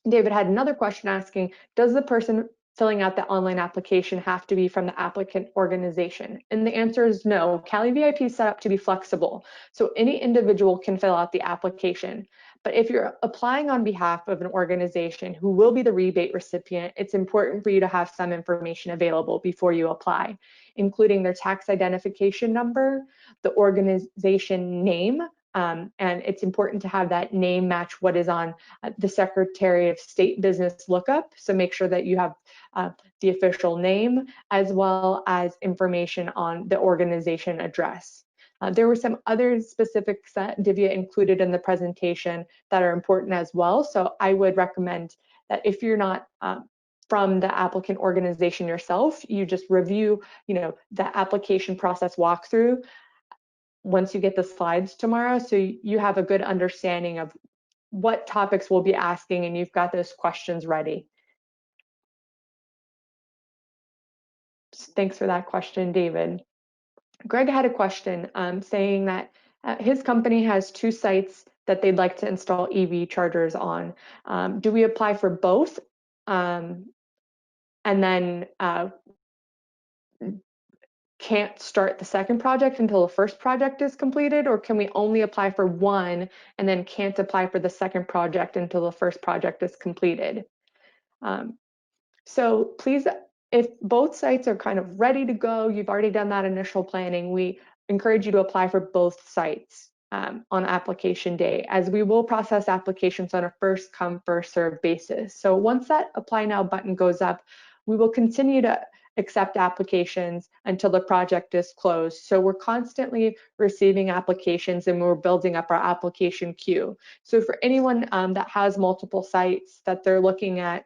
David had another question asking, does the person filling out the online application have to be from the applicant organization? And the answer is no. CALeVIP is set up to be flexible, so any individual can fill out the application. But if you're applying on behalf of an organization who will be the rebate recipient, it's important for you to have some information available before you apply, including their tax identification number, the organization name, and it's important to have that name match what is on the Secretary of State business lookup. So make sure that you have the official name as well as information on the organization address. There were some other specifics that Divya included in the presentation that are important as well. So I would recommend that if you're not from the applicant organization yourself, you just review, the application process walkthrough once you get the slides tomorrow, so you have a good understanding of what topics we'll be asking and you've got those questions ready. Thanks for that question, David. Greg had a question saying that his company has 2 sites that they'd like to install EV chargers on. Do we apply for both? And then can't start the second project until the first project is completed, or can we only apply for one and then can't apply for the second project until the first project is completed? So please, if both sites are kind of ready to go, you've already done that initial planning, we encourage you to apply for both sites on application day, as we will process applications on a first come, first served basis. So once that apply now button goes up, we will continue to accept applications until the project is closed. So we're constantly receiving applications and we're building up our application queue. So for anyone that has multiple sites that they're looking at,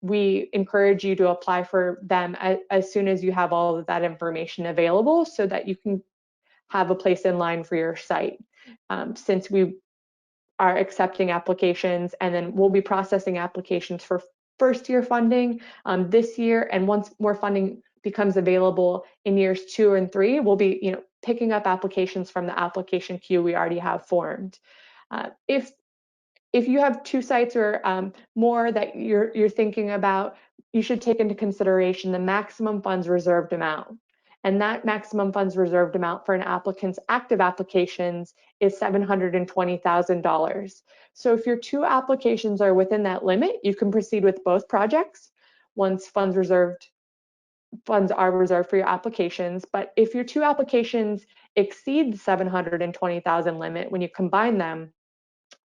we encourage you to apply for them as soon as you have all of that information available so that you can have a place in line for your site. Since we are accepting applications, and then we'll be processing applications for first year funding this year, and once more funding becomes available in years 2 and 3, we'll be picking up applications from the application queue we already have formed. If you have 2 sites or more that you're thinking about, you should take into consideration the maximum funds reserved amount. And that maximum funds reserved amount for an applicant's active applications is $720,000. So if your 2 applications are within that limit, you can proceed with both projects once funds are reserved for your applications. But if your 2 applications exceed the $720,000 limit, when you combine them,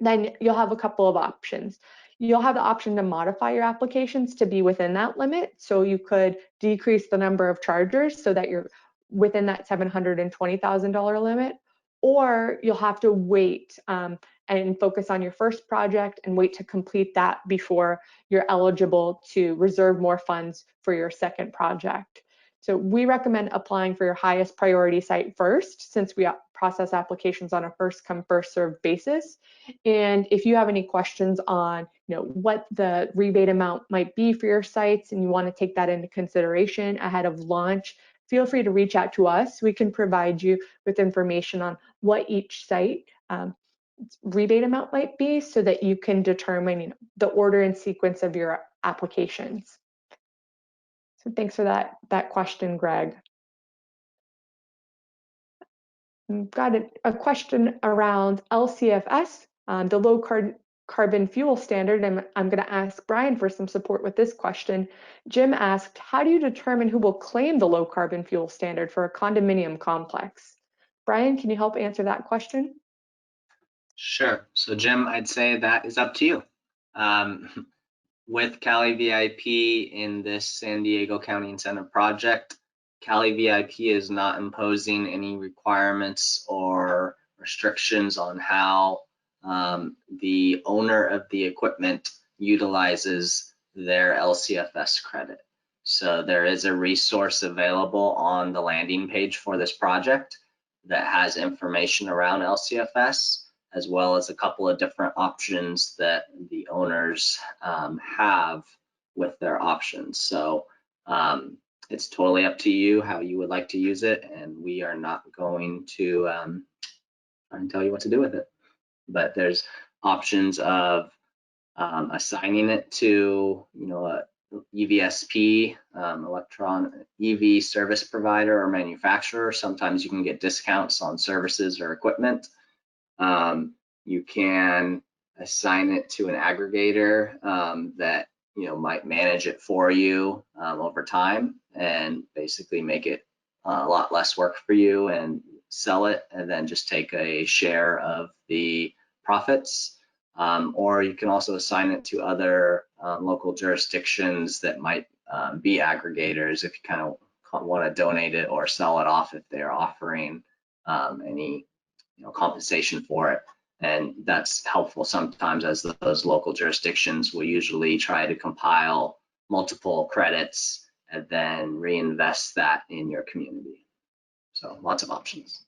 then you'll have a couple of options. You'll have the option to modify your applications to be within that limit. So you could decrease the number of chargers so that you're within that $720,000 limit, or you'll have to wait and focus on your first project and wait to complete that before you're eligible to reserve more funds for your second project. So we recommend applying for your highest priority site first, since we process applications on a first come first served basis. And if you have any questions on what the rebate amount might be for your sites and you want to take that into consideration ahead of launch, feel free to reach out to us. We can provide you with information on what each site rebate amount might be so that you can determine the order and sequence of your applications. So thanks for that question, Greg. We've got a question around LCFS, the low carbon fuel standard, and I'm going to ask Brian for some support with this question. Jim asked, how do you determine who will claim the low carbon fuel standard for a condominium complex? Brian, can you help answer that question? Sure. So Jim, I'd say that is up to you. With CALeVIP in this San Diego County Incentive Project, CALeVIP is not imposing any requirements or restrictions on how the owner of the equipment utilizes their LCFS credit. So there is a resource available on the landing page for this project that has information around LCFS, as well as a couple of different options that the owners have with their options. So it's totally up to you how you would like to use it, and we are not going to tell you what to do with it. But there's options of assigning it to a EVSP, EV service provider or manufacturer. Sometimes you can get discounts on services or equipment. You can assign it to an aggregator that might manage it for you over time and basically make it a lot less work for you and sell it and then just take a share of the profits. Or you can also assign it to other local jurisdictions that might be aggregators if you kind of want to donate it or sell it off if they're offering any compensation for it. And that's helpful sometimes, as those local jurisdictions will usually try to compile multiple credits and then reinvest that in your community. So lots of options.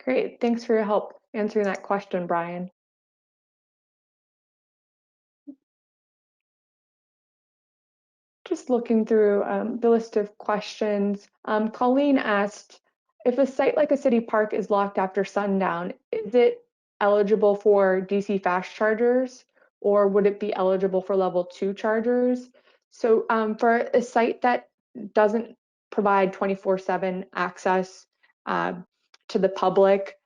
Great, thanks for your help answering that question, Brian. Just looking through the list of questions, Colleen asked, if a site like a city park is locked after sundown, is it eligible for DC fast chargers, or would it be eligible for level 2 chargers? So for a site that doesn't provide 24/7 access to the public,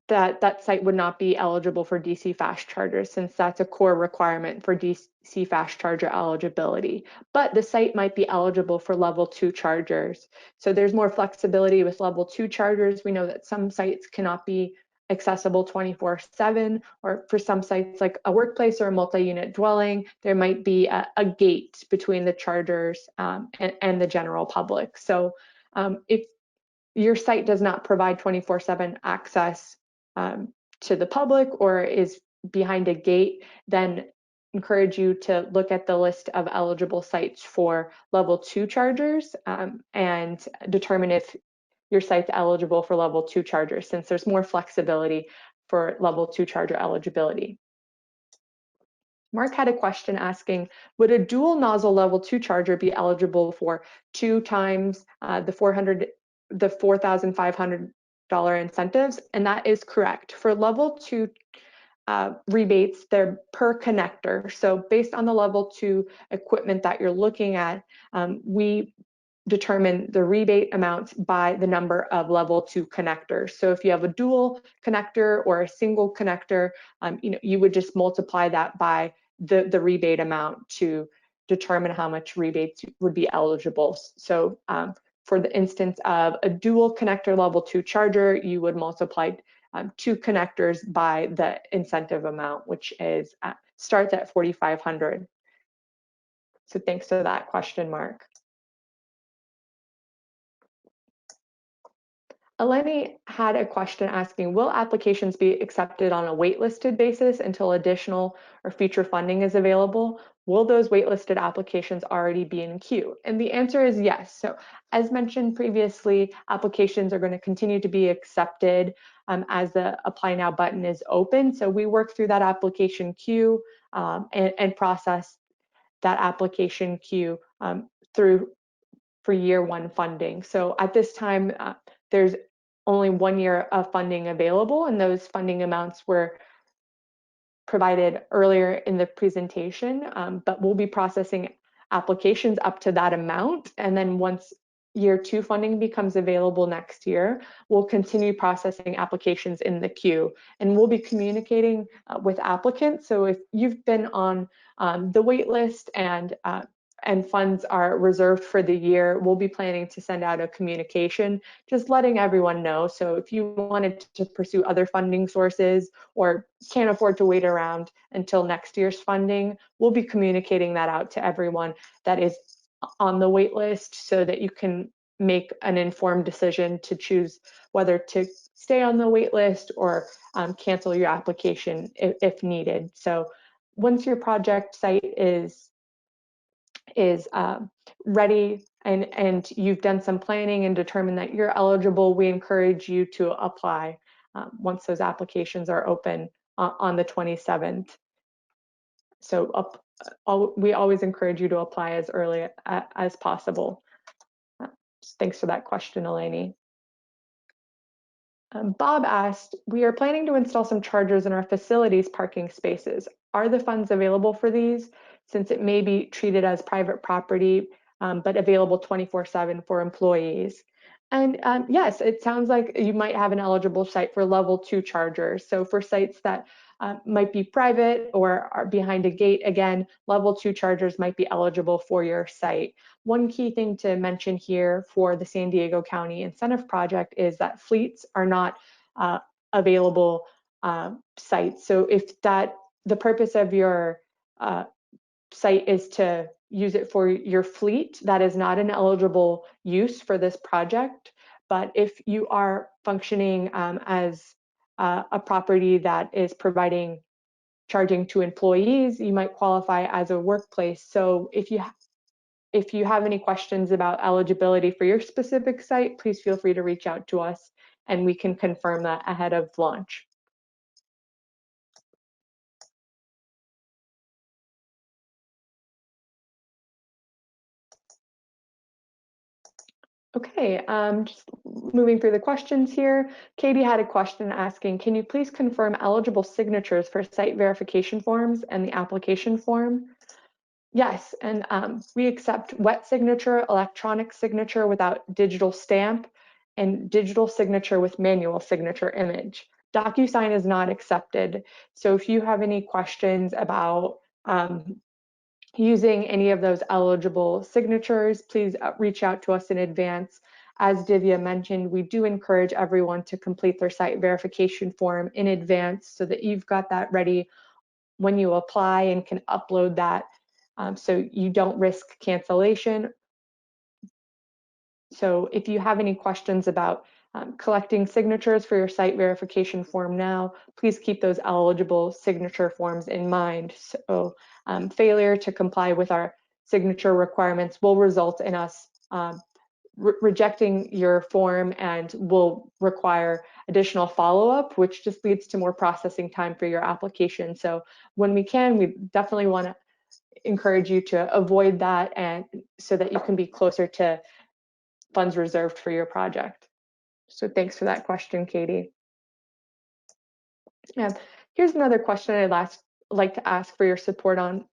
that site would not be eligible for DC fast chargers, since that's a core requirement for DC fast charger eligibility. But the site might be eligible for level 2 chargers. So there's more flexibility with level 2 chargers. We know that some sites cannot be accessible 24/7, or for some sites like a workplace or a multi-unit dwelling, there might be a gate between the chargers and the general public. So if your site does not provide 24/7 access to the public, or is behind a gate, then encourage you to look at the list of eligible sites for level 2 chargers and determine if your site's eligible for level 2 chargers, since there's more flexibility for level 2 charger eligibility. Mark had a question asking, would a dual nozzle level 2 charger be eligible for 2 times the $4,500 incentives? And that is correct. For level 2 rebates, they're per connector. So based on the level 2 equipment that you're looking at, we determine the rebate amounts by the number of level 2 connectors. So if you have a dual connector or a single connector, you would just multiply that by the rebate amount to determine how much rebates would be eligible. So for the instance of a dual connector level 2 charger, you would multiply 2 connectors by the incentive amount, which is starts at $4,500. So thanks for that question, Mark. Eleni had a question asking, will applications be accepted on a waitlisted basis until additional or future funding is available? Will those waitlisted applications already be in queue? And the answer is yes. So as mentioned previously, applications are going to continue to be accepted as the Apply Now button is open. So we work through that application queue and process that application queue through for year 1 funding. So at this time, there's only 1 year of funding available, and those funding amounts were provided earlier in the presentation, but we'll be processing applications up to that amount. And then once year 2 funding becomes available next year, we'll continue processing applications in the queue, and we'll be communicating with applicants. So if you've been on the wait list and funds are reserved for the year, we'll be planning to send out a communication just letting everyone know. So if you wanted to pursue other funding sources or can't afford to wait around until next year's funding, we'll be communicating that out to everyone that is on the wait list so that you can make an informed decision to choose whether to stay on the wait list or cancel your application if needed. So once your project site is ready and you've done some planning and determined that you're eligible, we encourage you to apply once those applications are open on the 27th. So we always encourage you to apply as early as possible. Thanks for that question, Eleni. Bob asked, we are planning to install some chargers in our facilities parking spaces. Are the funds available for these, since it may be treated as private property, but available 24/7 for employees? And yes, it sounds like you might have an eligible site for level 2 chargers. So for sites that might be private or are behind a gate, again, level 2 chargers might be eligible for your site. One key thing to mention here for the San Diego County Incentive Project is that fleets are not available sites. So if the purpose of your site is to use it for your fleet, that is not an eligible use for this project. But if you are functioning as a property that is providing charging to employees, you might qualify as a workplace. So if you have any questions about eligibility for your specific site, please feel free to reach out to us and we can confirm that ahead of launch. Okay, just moving through the questions here. Katie had a question asking, can you please confirm eligible signatures for site verification forms and the application form? Yes, and we accept wet signature, electronic signature without digital stamp, and digital signature with manual signature image. DocuSign is not accepted. So if you have any questions about using any of those eligible signatures, please reach out to us in advance. As Divya mentioned, we do encourage everyone to complete their site verification form in advance so that you've got that ready when you apply and can upload that so you don't risk cancellation. So if you have any questions about collecting signatures for your site verification form now. Please keep those eligible signature forms in mind. So failure to comply with our signature requirements will result in us rejecting your form and will require additional follow-up, which just leads to more processing time for your application. So when we can, we definitely want to encourage you to avoid that, and so that you can be closer to funds reserved for your project. So thanks for that question, Katie. Here's another question I'd like to ask for your support on,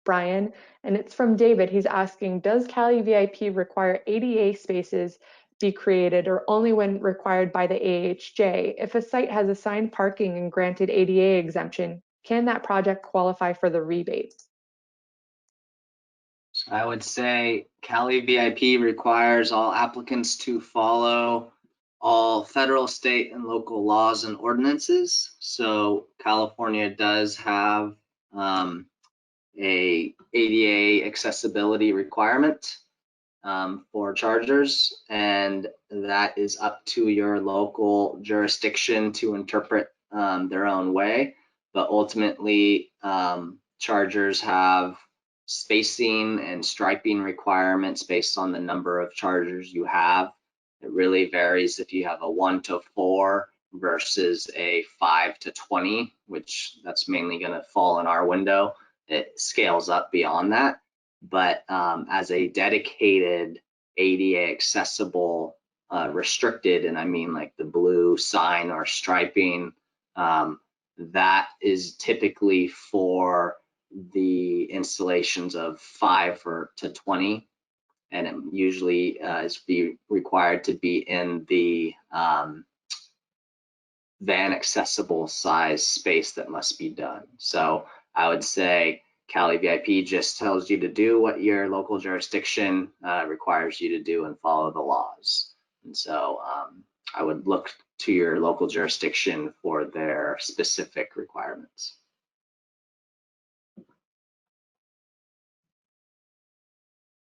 Brian, and it's from David. He's asking, does CALeVIP require ADA spaces be created, or only when required by the AHJ? If a site has assigned parking and granted ADA exemption, can that project qualify for the rebate? So I would say CALeVIP requires all applicants to follow all federal, state, and local laws and ordinances. So California does have a ADA accessibility requirement for chargers, and that is up to your local jurisdiction to interpret their own way. But ultimately, chargers have spacing and striping requirements based on the number of chargers you have. It really varies if you have a 1 to 4 versus a 5 to 20, which that's mainly going to fall in our window. It scales up beyond that. But as a dedicated ADA accessible restricted, and I mean like the blue sign or striping, that is typically for the installations of 5 to 20, and it usually is required to be in the van accessible size space that must be done. So I would say CALeVIP just tells you to do what your local jurisdiction requires you to do and follow the laws. And so I would look to your local jurisdiction for their specific requirements.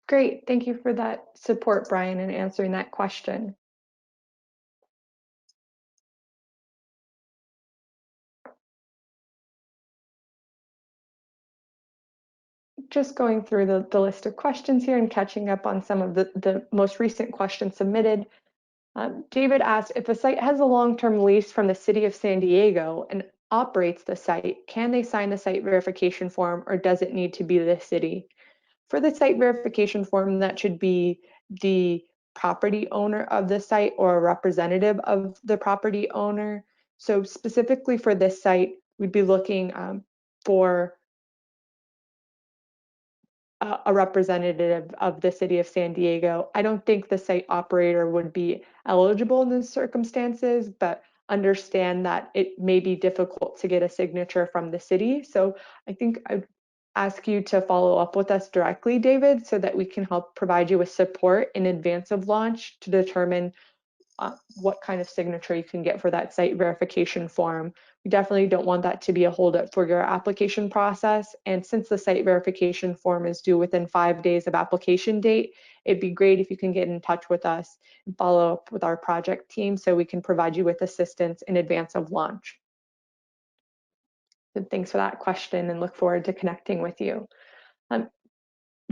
Great, thank you for that support, Brian, in answering that question. Just going through the list of questions here and catching up on some of the most recent questions submitted. David asked, if a site has a long-term lease from the city of San Diego and operates the site, can they sign the site verification form, or does it need to be the city? For the site verification form, that should be the property owner of the site or a representative of the property owner. So specifically for this site, we'd be looking for a representative of the city of San Diego. I don't think the site operator would be eligible in these circumstances, but understand that it may be difficult to get a signature from the city. So I think I'd ask you to follow up with us directly, David, so that we can help provide you with support in advance of launch to determine what kind of signature you can get for that site verification form. We definitely don't want that to be a holdup for your application process. And since the site verification form is due within 5 days of application date, it'd be great if you can get in touch with us and follow up with our project team so we can provide you with assistance in advance of launch. So thanks for that question and look forward to connecting with you.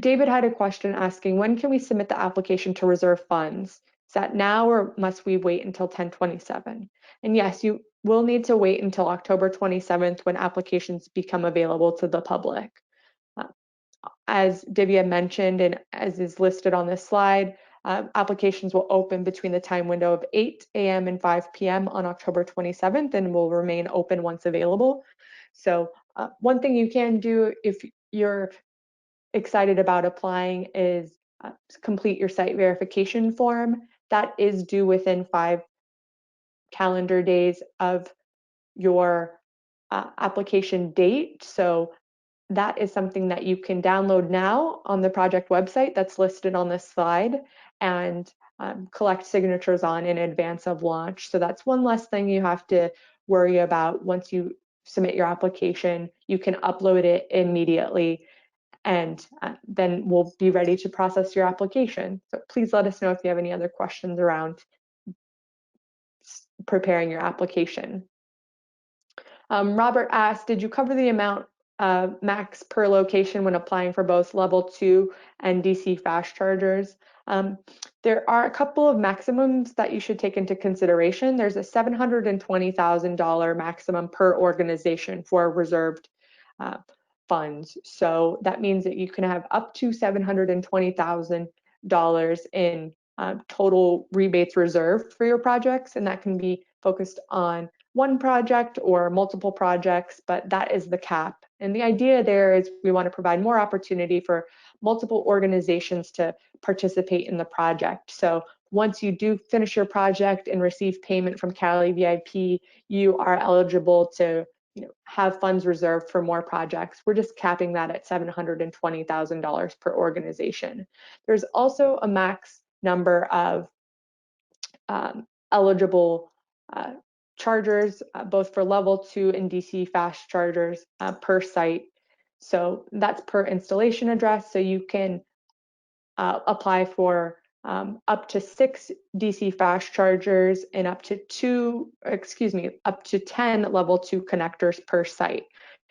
David had a question asking, when can we submit the application to reserve funds? Is that now, or must we wait until 10/27? And yes, you will need to wait until October 27th when applications become available to the public. As Divya mentioned, and as is listed on this slide, applications will open between the time window of 8 a.m. and 5 p.m. on October 27th and will remain open once available. So one thing you can do if you're excited about applying is complete your site verification form. That is due within 5 calendar days of your application date. So that is something that you can download now on the project website that's listed on this slide and collect signatures on in advance of launch. So that's one less thing you have to worry about. Once you submit your application, you can upload it immediately, and then we'll be ready to process your application. So please let us know if you have any other questions around preparing your application. Robert asked, did you cover the amount max per location when applying for both level 2 and DC fast chargers? There are a couple of maximums that you should take into consideration. There's a $720,000 maximum per organization for reserved funds. So that means that you can have up to $720,000 in total rebates reserved for your projects, and that can be focused on one project or multiple projects, but that is the cap. And the idea there is we want to provide more opportunity for multiple organizations to participate in the project. So once you do finish your project and receive payment from CALeVIP, you are eligible to have funds reserved for more projects. We're just capping that at $720,000 per organization. There's also a max number of eligible chargers, both for level 2 and DC fast chargers per site. So that's per installation address. So you can apply for up to 6 DC fast chargers and up to 10 level 2 connectors per site.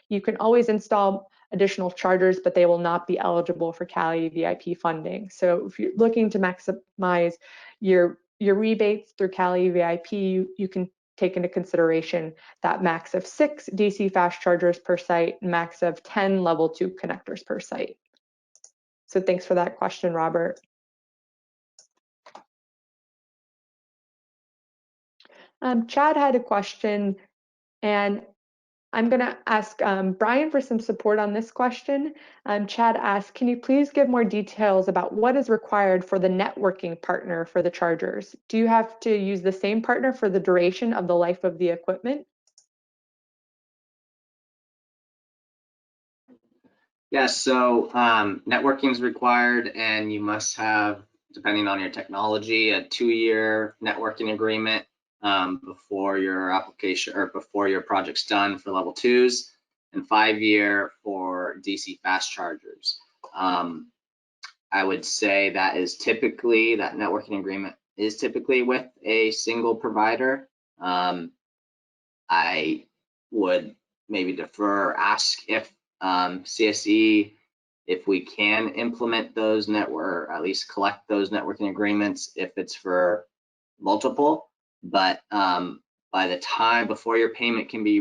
You can always install additional chargers, but they will not be eligible for CALeVIP funding. So if you're looking to maximize your rebates through CALeVIP, you can take into consideration that max of 6 DC fast chargers per site, max of 10 level 2 connectors per site. So thanks for that question, Robert. Chad had a question, and I'm going to ask Brian for some support on this question. Chad asked, can you please give more details about what is required for the networking partner for the chargers? Do you have to use the same partner for the duration of the life of the equipment? Yes, so networking is required, and you must have, depending on your technology, a 2-year networking agreement before your application or before your project's done for level 2s, and 5-year for DC fast chargers. I would say that networking agreement is typically with a single provider. I would maybe ask if CSE, if we can implement those or at least collect those networking agreements if it's for multiple, but by the time before your payment can be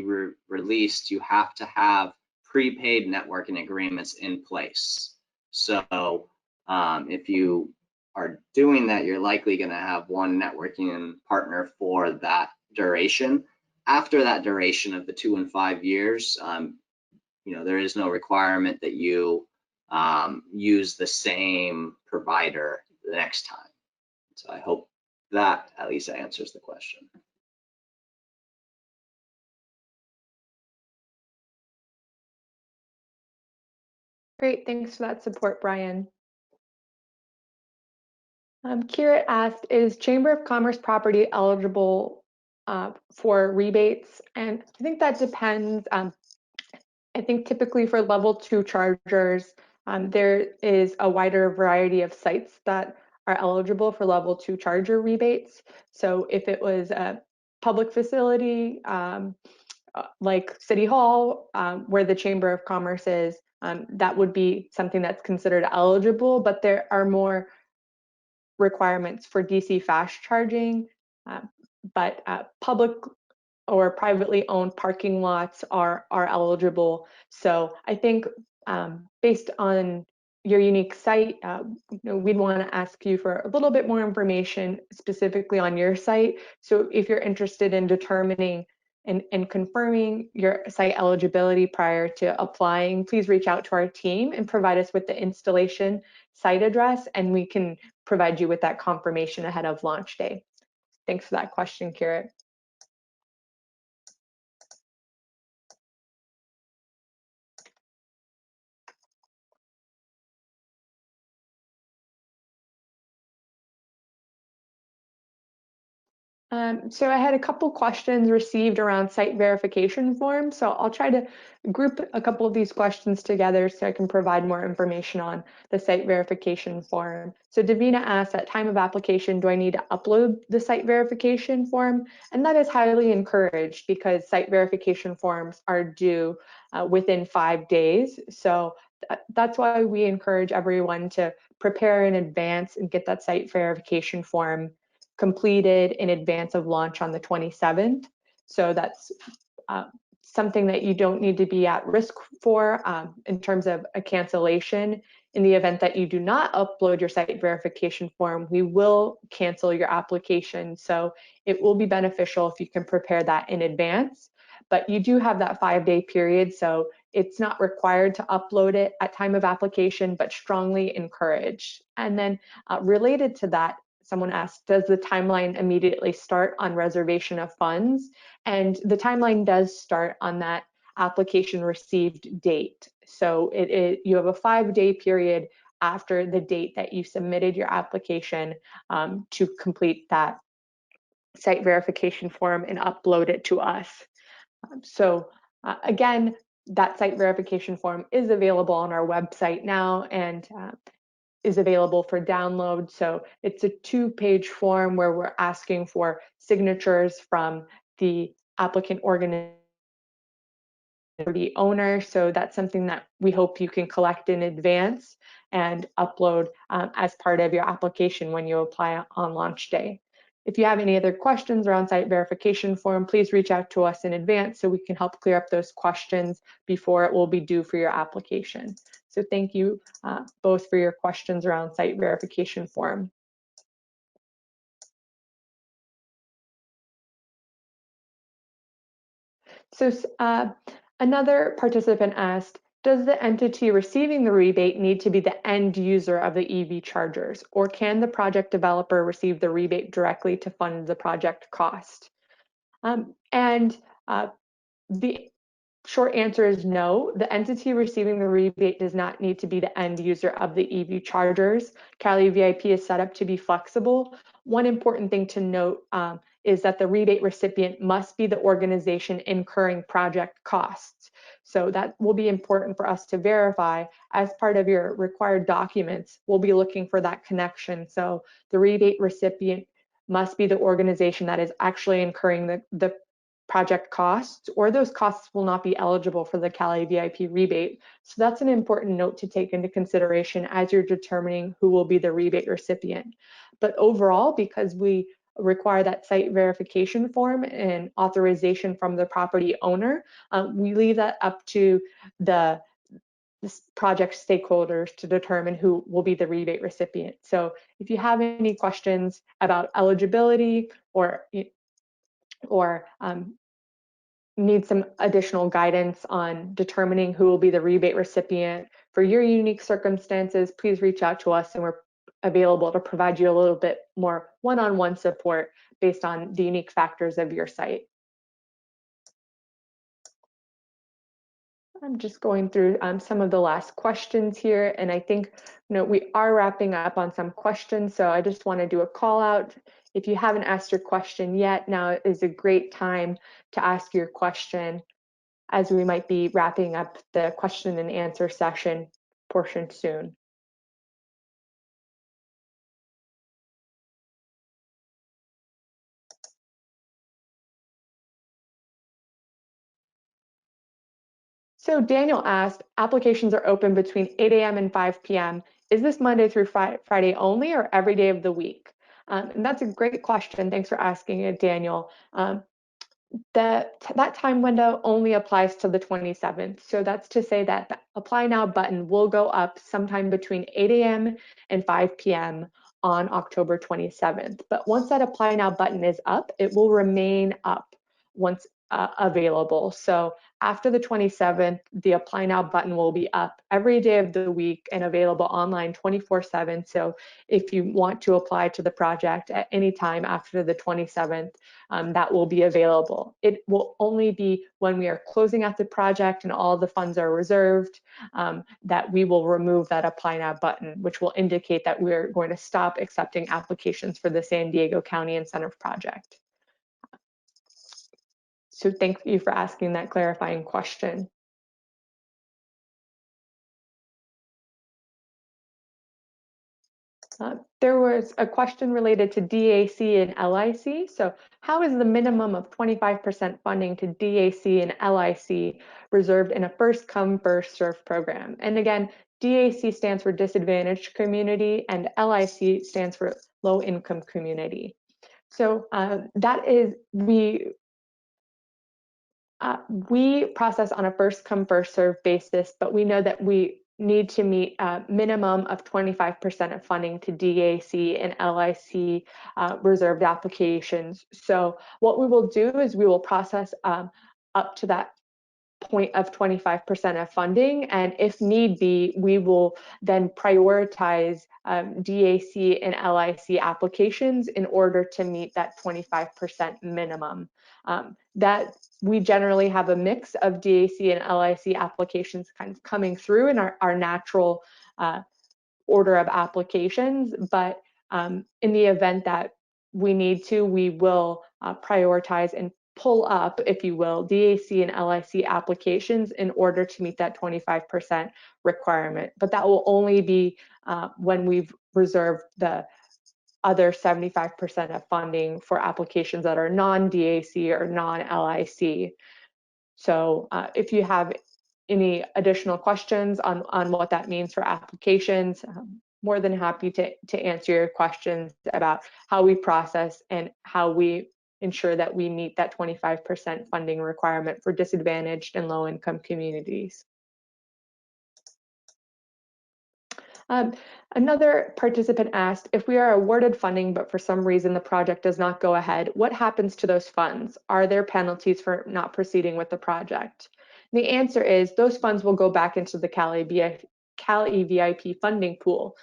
released, you have to have prepaid networking agreements in place. So if you are doing that, you're likely going to have one networking partner for that duration. After that duration of the 2 and 5 years, there is no requirement that you use the same provider the next time. So I hope that at least answers the question. Great, thanks for that support, Brian. Kira asked, is Chamber of Commerce property eligible for rebates? And I think that depends. I think typically for level 2 chargers, there is a wider variety of sites that are eligible for level 2 charger rebates. So if it was a public facility like City Hall, where the Chamber of Commerce is, that would be something that's considered eligible, but there are more requirements for DC fast charging, but public or privately owned parking lots are eligible. So I think based on your unique site, we'd want to ask you for a little bit more information specifically on your site. So if you're interested in determining and confirming your site eligibility prior to applying, please reach out to our team and provide us with the installation site address, and we can provide you with that confirmation ahead of launch day. Thanks for that question, Kira. So I had a couple questions received around site verification forms. So I'll try to group a couple of these questions together so I can provide more information on the site verification form. So Davina asked, at time of application, do I need to upload the site verification form? And that is highly encouraged because site verification forms are due within 5 days. So that's why we encourage everyone to prepare in advance and get that site verification form completed in advance of launch on the 27th. So that's something that you don't need to be at risk for in terms of a cancellation. In the event that you do not upload your site verification form, we will cancel your application. So it will be beneficial if you can prepare that in advance. But you do have that 5-day period, so it's not required to upload it at time of application, but strongly encouraged. And then related to that, someone asked, does the timeline immediately start on reservation of funds? And the timeline does start on that application received date. So you have a 5-day period after the date that you submitted your application to complete that site verification form and upload it to us. Again, that site verification form is available on our website now and is available for download. So it's a 2-page form where we're asking for signatures from the applicant organization, the owner. So that's something that we hope you can collect in advance and upload as part of your application when you apply on launch day. If you have any other questions around site verification form, please reach out to us in advance so we can help clear up those questions before it will be due for your application. So thank you both for your questions around site verification form. So another participant asked, does the entity receiving the rebate need to be the end user of the EV chargers, or can the project developer receive the rebate directly to fund the project cost? The short answer is no. The entity receiving the rebate does not need to be the end user of the EV chargers. CALeVIP is set up to be flexible. One important thing to note is that the rebate recipient must be the organization incurring project costs. So that will be important for us to verify. As part of your required documents, we'll be looking for that connection. So the rebate recipient must be the organization that is actually incurring the project costs, or those costs will not be eligible for the CALeVIP rebate. So that's an important note to take into consideration as you're determining who will be the rebate recipient. But overall, because we require that site verification form and authorization from the property owner, we leave that up to the project stakeholders to determine who will be the rebate recipient. So if you have any questions about eligibility or need some additional guidance on determining who will be the rebate recipient for your unique circumstances, please reach out to us and we're available to provide you a little bit more one-on-one support based on the unique factors of your site. I'm just going through some of the last questions here, and I think we are wrapping up on some questions, so I just want to do a call out. If you haven't asked your question yet, now is a great time to ask your question, as we might be wrapping up the question and answer session portion soon. So Daniel asked, applications are open between 8 a.m. and 5 p.m. Is this Monday through Friday only or every day of the week? And that's a great question. Thanks for asking it, Daniel. That time window only applies to the 27th. So that's to say that the Apply Now button will go up sometime between 8 a.m. and 5 p.m. on October 27th. But once that Apply Now button is up, it will remain up once available. So after the 27th, the Apply Now button will be up every day of the week and available online 24/7. So if you want to apply to the project at any time after the 27th, that will be available. It will only be when we are closing out the project and all the funds are reserved that we will remove that Apply Now button, which will indicate that we're going to stop accepting applications for the San Diego County Incentive Project. So thank you for asking that clarifying question. There was a question related to DAC and LIC. So how is the minimum of 25% funding to DAC and LIC reserved in a first come, first served program? And again, DAC stands for disadvantaged community and LIC stands for low income community. So that is, we process on a first come, first served basis, but we know that we need to meet a minimum of 25% of funding to DAC and LIC reserved applications. So what we will do is we will process up to that point of 25% of funding, and if need be, we will then prioritize DAC and LIC applications in order to meet that 25% minimum. That we generally have a mix of DAC and LIC applications kind of coming through in our natural order of applications, but in the event that we need to, we will prioritize and pull up, if you will, DAC and LIC applications in order to meet that 25% requirement. But that will only be when we've reserved the other 75% of funding for applications that are non-DAC or non-LIC. So if you have any additional questions on what that means for applications, more than happy to answer your questions about how we process and how we ensure that we meet that 25% funding requirement for disadvantaged and low-income communities. Another participant asked, if we are awarded funding, but for some reason the project does not go ahead, what happens to those funds? Are there penalties for not proceeding with the project? And the answer is those funds will go back into the CALeVIP funding pool.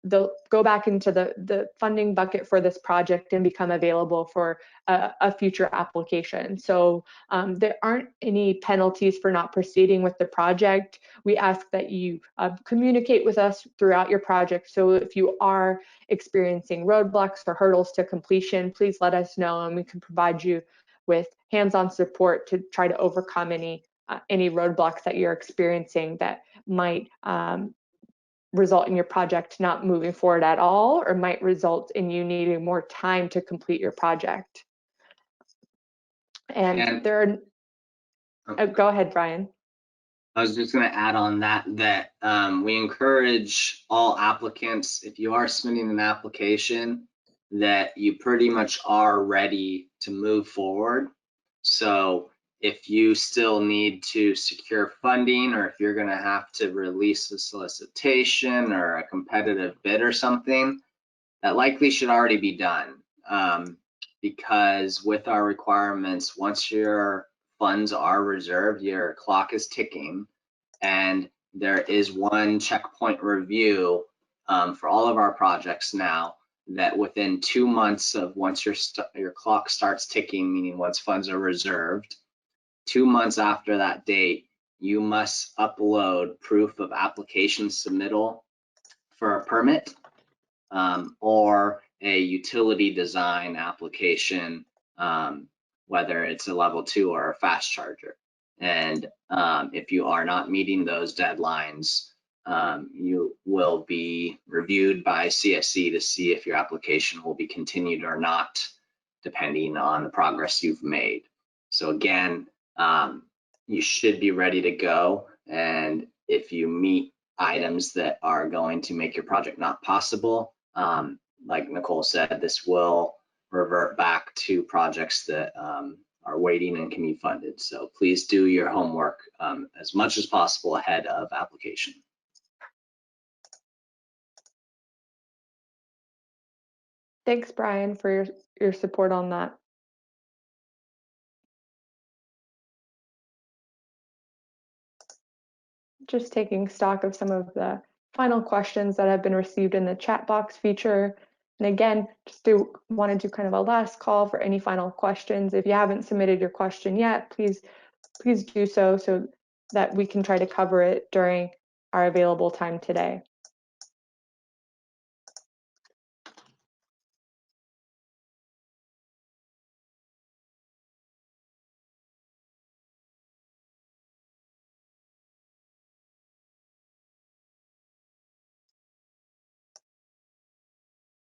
They'll go back into the funding bucket for this project and become available for a future application. So there aren't any penalties for not proceeding with the project. We ask that you communicate with us throughout your project. So if you are experiencing roadblocks or hurdles to completion, please let us know and we can provide you with hands-on support to try to overcome any roadblocks that you're experiencing that might result in your project not moving forward at all, or might result in you needing more time to complete your project. And there are, go ahead, Brian. I was just going to add on that we encourage all applicants, if you are submitting an application, that you pretty much are ready to move forward. So if you still need to secure funding, or if you're going to have to release a solicitation or a competitive bid or something, that likely should already be done. Because with our requirements, once your funds are reserved, your clock is ticking, and there is one checkpoint review for all of our projects now, that within 2 months of once your clock starts ticking, meaning once funds are reserved, 2 months after that date, you must upload proof of application submittal for a permit or a utility design application, whether it's a level 2 or a fast charger. And if you are not meeting those deadlines, you will be reviewed by CSC to see if your application will be continued or not, depending on the progress you've made. So again, you should be ready to go. And if you meet items that are going to make your project not possible, like Nicole said, this will revert back to projects that are waiting and can be funded. So please do your homework as much as possible ahead of application. Thanks, Brian, for your support on that. Just taking stock of some of the final questions that have been received in the chat box feature. And again, just want to do kind of a last call for any final questions. If you haven't submitted your question yet, please do so that we can try to cover it during our available time today.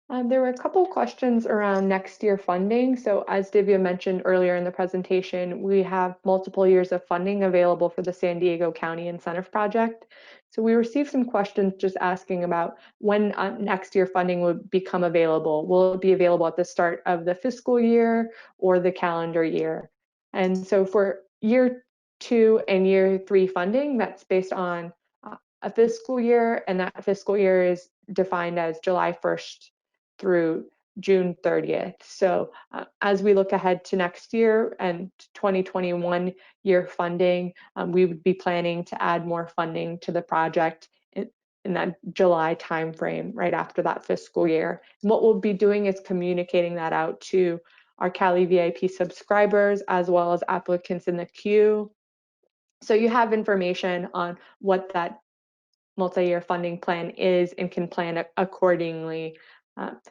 There were a couple questions around next year funding. So as Divya mentioned earlier in the presentation, we have multiple years of funding available for the San Diego County Incentive Project. So we received some questions just asking about when next year funding would become available. Will it be available at the start of the fiscal year or the calendar year? And so for year 2 and year 3 funding, that's based on a fiscal year, and that fiscal year is defined as July 1st through June 30th. So as we look ahead to next year and 2021 year funding, we would be planning to add more funding to the project in that July timeframe, right after that fiscal year. And what we'll be doing is communicating that out to our CALeVIP subscribers as well as applicants in the queue. So you have information on what that multi-year funding plan is and can plan accordingly.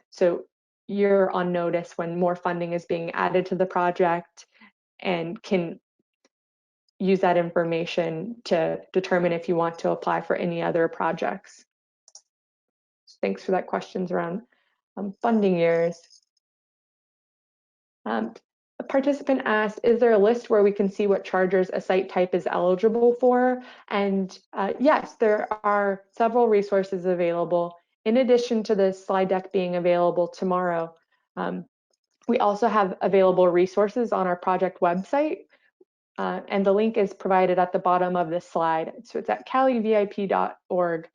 So you're on notice when more funding is being added to the project and can use that information to determine if you want to apply for any other projects. Thanks for that questions around funding years. A participant asked, is there a list where we can see what chargers a site type is eligible for? And yes, there are several resources available. In addition to the slide deck being available tomorrow, we also have available resources on our project website, and the link is provided at the bottom of this slide. So it's at calevip.org.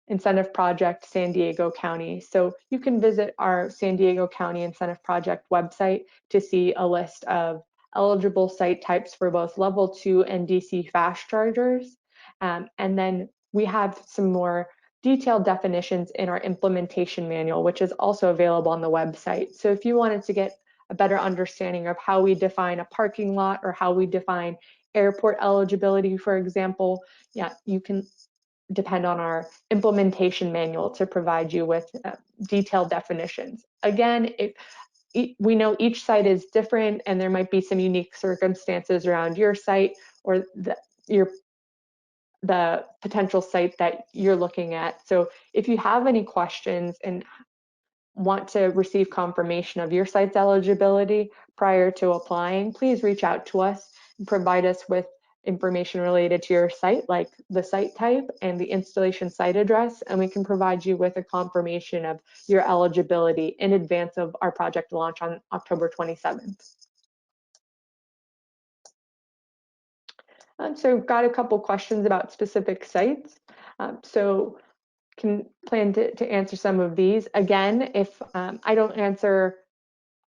Incentive Project San Diego County. So you can visit our San Diego County Incentive Project website to see a list of eligible site types for both level 2 and DC fast chargers. And then we have some more detailed definitions in our implementation manual, which is also available on the website. So if you wanted to get a better understanding of how we define a parking lot or how we define airport eligibility, for example, yeah, you can depend on our implementation manual to provide you with detailed definitions. Again, we know each site is different and there might be some unique circumstances around your site or the potential site that you're looking at. So if you have any questions and want to receive confirmation of your site's eligibility prior to applying, please reach out to us and provide us with information related to your site, like the site type and the installation site address, and we can provide you with a confirmation of your eligibility in advance of our project launch on October 27th. So we've got a couple questions about specific sites. So can plan to answer some of these. Again, if I don't answer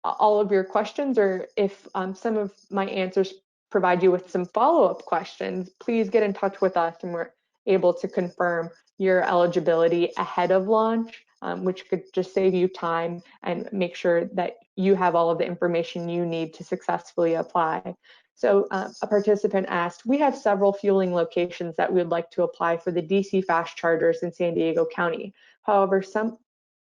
all of your questions, or if some of my answers provide you with some follow-up questions, please get in touch with us and we're able to confirm your eligibility ahead of launch, which could just save you time and make sure that you have all of the information you need to successfully apply. So a participant asked, we have several fueling locations that we would like to apply for the DC fast chargers in San Diego County. However, some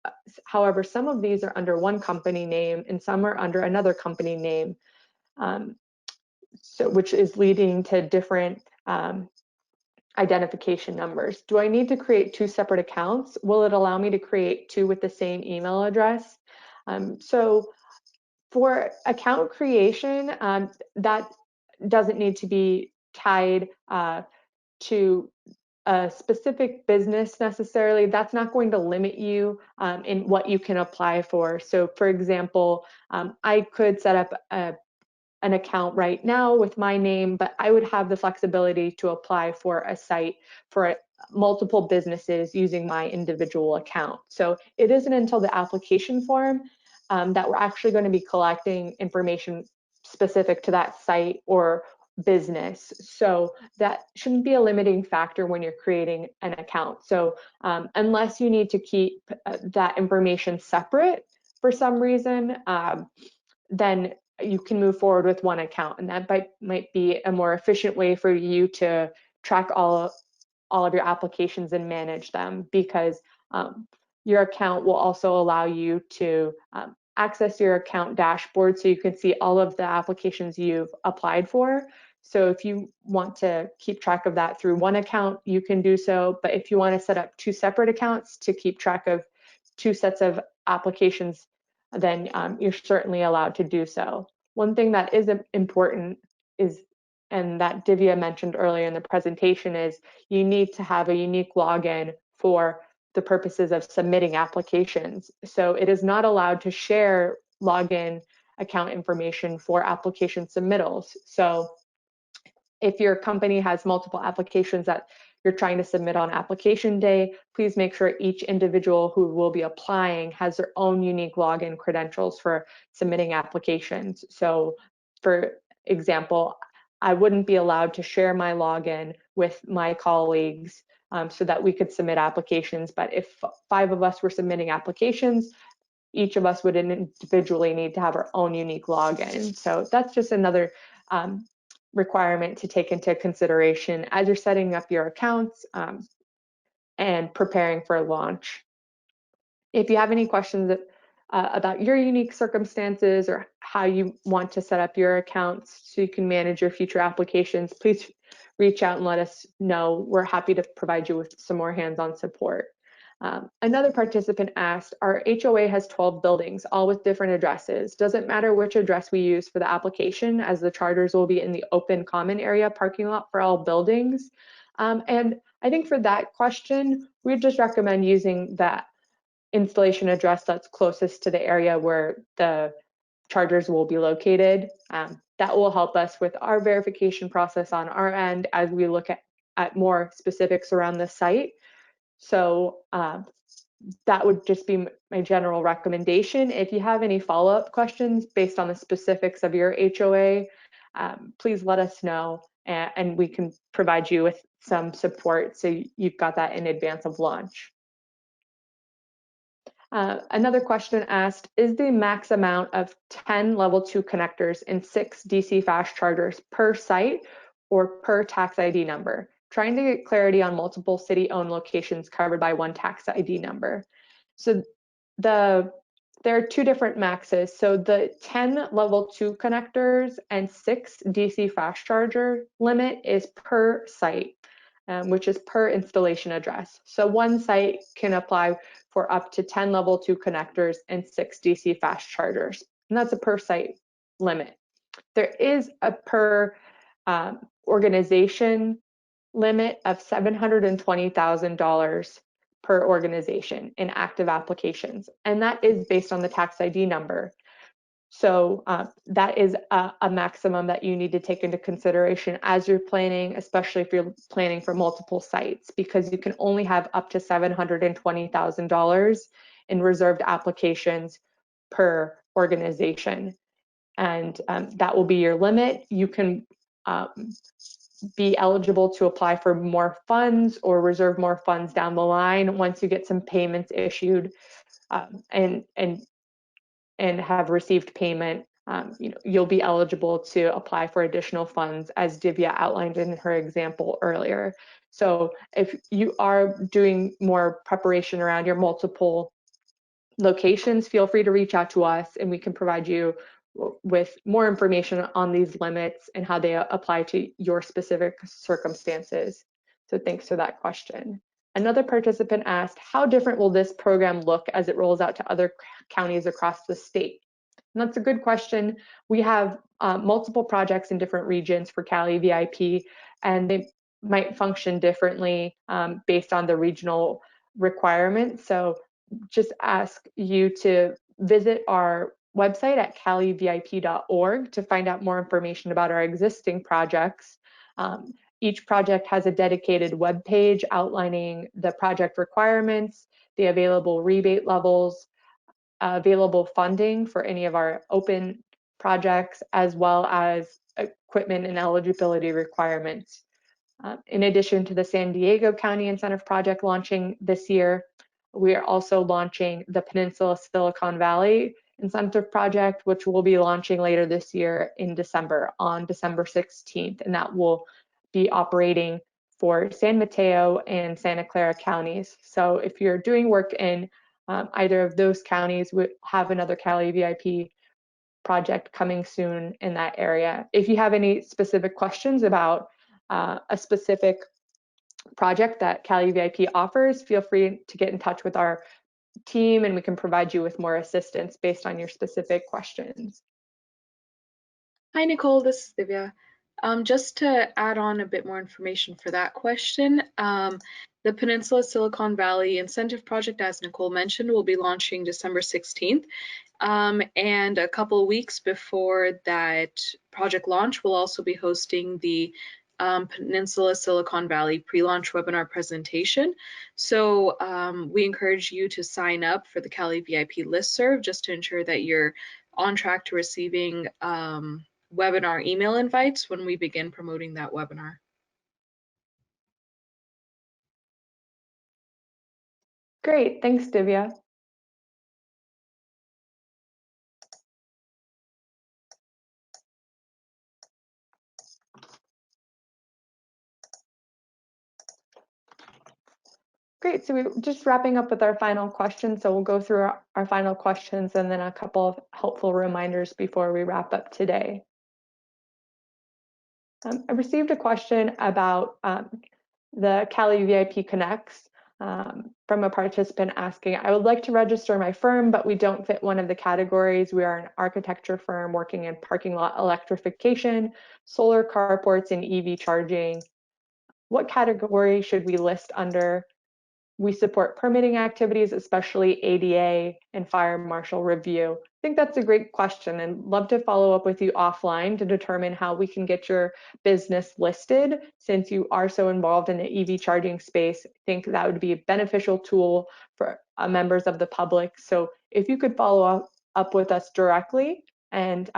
of these are under one company name and some are under another company name, which is leading to different identification numbers. Do I need to create 2 separate accounts? Will it allow me to create 2 with the same email address? So for account creation, that doesn't need to be tied to a specific business necessarily. That's not going to limit you in what you can apply for. So for example, I could set up an account right now with my name, but I would have the flexibility to apply for a site for multiple businesses using my individual account. So it isn't until the application form that we're actually going to be collecting information specific to that site or business. So that shouldn't be a limiting factor when you're creating an account. So unless you need to keep that information separate for some reason, then you can move forward with one account, and that might be a more efficient way for you to track all of your applications and manage them, because your account will also allow you to access your account dashboard so you can see all of the applications you've applied for. So if you want to keep track of that through one account, you can do so. But if you want to set up 2 separate accounts to keep track of two sets of applications, then you're certainly allowed to do so. One thing that is important is, and that Divya mentioned earlier in the presentation, is you need to have a unique login for the purposes of submitting applications. So it is not allowed to share login account information for application submittals. So if your company has multiple applications that you're trying to submit on application day, please make sure each individual who will be applying has their own unique login credentials for submitting applications. So for example, I wouldn't be allowed to share my login with my colleagues so that we could submit applications. But if 5 of us were submitting applications, each of us would individually need to have our own unique login. So that's just another requirement to take into consideration as you're setting up your accounts and preparing for launch. If you have any questions about your unique circumstances or how you want to set up your accounts so you can manage your future applications, please reach out and let us know. We're happy to provide you with some more hands-on support. Another participant asked, our HOA has 12 buildings, all with different addresses. Does it matter which address we use for the application, as the chargers will be in the open common area parking lot for all buildings? And I think for that question, we just recommend using that installation address that's closest to the area where the chargers will be located. That will help us with our verification process on our end as we look at more specifics around the site. So that would just be my general recommendation. If you have any follow-up questions based on the specifics of your HOA, please let us know and we can provide you with some support so you've got that in advance of launch. Another question asked, is the max amount of 10 level 2 connectors and 6 DC fast chargers per site or per tax ID number? Trying to get clarity on multiple city-owned locations covered by one tax ID number. So there are 2 different maxes. So the 10 level 2 connectors and 6 DC fast charger limit is per site, which is per installation address. So one site can apply for up to 10 level 2 connectors and 6 DC fast chargers. And that's a per site limit. There is a per organization limit of $720,000 per organization in active applications, and that is based on the tax ID number. So that is a maximum that you need to take into consideration as you're planning, especially if you're planning for multiple sites, because you can only have up to $720,000 in reserved applications per organization. And that will be your limit. You can be eligible to apply for more funds or reserve more funds down the line once you get some payments issued and have received payment. You'll be eligible to apply for additional funds, as Divya outlined in her example earlier. So if you are doing more preparation around your multiple locations, feel free to reach out to us and we can provide you with more information on these limits and how they apply to your specific circumstances. So thanks for that question. Another participant asked, how different will this program look as it rolls out to other counties across the state? And that's a good question. We have multiple projects in different regions for CALeVIP, and they might function differently based on the regional requirements. So just ask you to visit our website at calevip.org to find out more information about our existing projects. Each project has a dedicated web page outlining the project requirements, the available rebate levels, available funding for any of our open projects, as well as equipment and eligibility requirements. In addition to the San Diego County Incentive Project launching this year, we are also launching the Peninsula Silicon Valley Incentive Project, which will be launching later this year in December, on December 16th, and that will be operating for San Mateo and Santa Clara counties. So if you're doing work in either of those counties, we have another CALeVIP project coming soon in that area. If you have any specific questions about a specific project that CALeVIP offers, feel free to get in touch with our team, and we can provide you with more assistance based on your specific questions. Hi, Nicole, this is Divya. Just to add on a bit more information for that question, the Peninsula Silicon Valley Incentive Project, as Nicole mentioned, will be launching December 16th. And a couple of weeks before that project launch, we'll also be hosting the Peninsula Silicon Valley pre-launch webinar presentation. So we encourage you to sign up for the CALeVIP listserv just to ensure that you're on track to receiving webinar email invites when we begin promoting that webinar. Great, thanks, Divya. Great, so we're just wrapping up with our final questions. So we'll go through our final questions and then a couple of helpful reminders before we wrap up today. I received a question about the CALeVIP Connects from a participant asking, I would like to register my firm, but we don't fit one of the categories. We are an architecture firm working in parking lot electrification, solar carports, and EV charging. What category should we list under? We support permitting activities, especially ADA and fire marshal review. I think that's a great question and love to follow up with you offline to determine how we can get your business listed. Since you are so involved in the EV charging space, I think that would be a beneficial tool for members of the public. So if you could follow up with us directly, and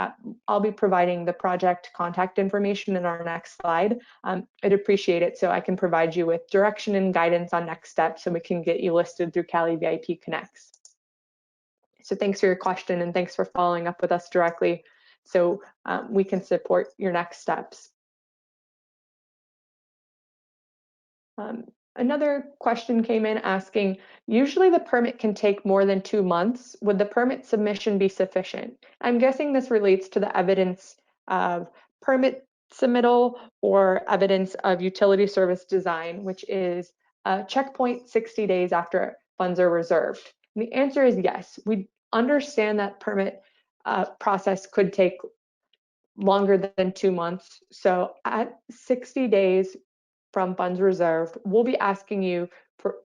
I'll be providing the project contact information in our next slide. I'd appreciate it so I can provide you with direction and guidance on next steps so we can get you listed through CALeVIP Connects. So thanks for your question and thanks for following up with us directly so we can support your next steps. Another question came in asking, usually the permit can take more than 2 months. Would the permit submission be sufficient? I'm guessing this relates to the evidence of permit submittal or evidence of utility service design, which is a checkpoint 60 days after funds are reserved. And the answer is yes. We understand that permit process could take longer than 2 months. So at 60 days from funds reserved, we'll be asking you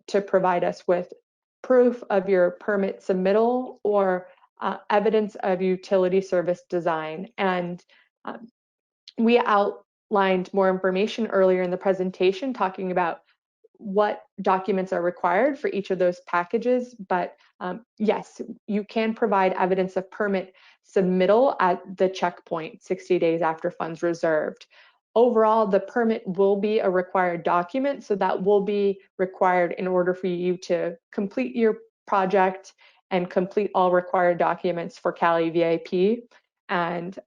to provide us with proof of your permit submittal or evidence of utility service design. And we outlined more information earlier in the presentation talking about what documents are required for each of those packages. But yes, you can provide evidence of permit submittal at the checkpoint 60 days after funds reserved. Overall, the permit will be a required document, so that will be required in order for you to complete your project and complete all required documents for CALeVIP. And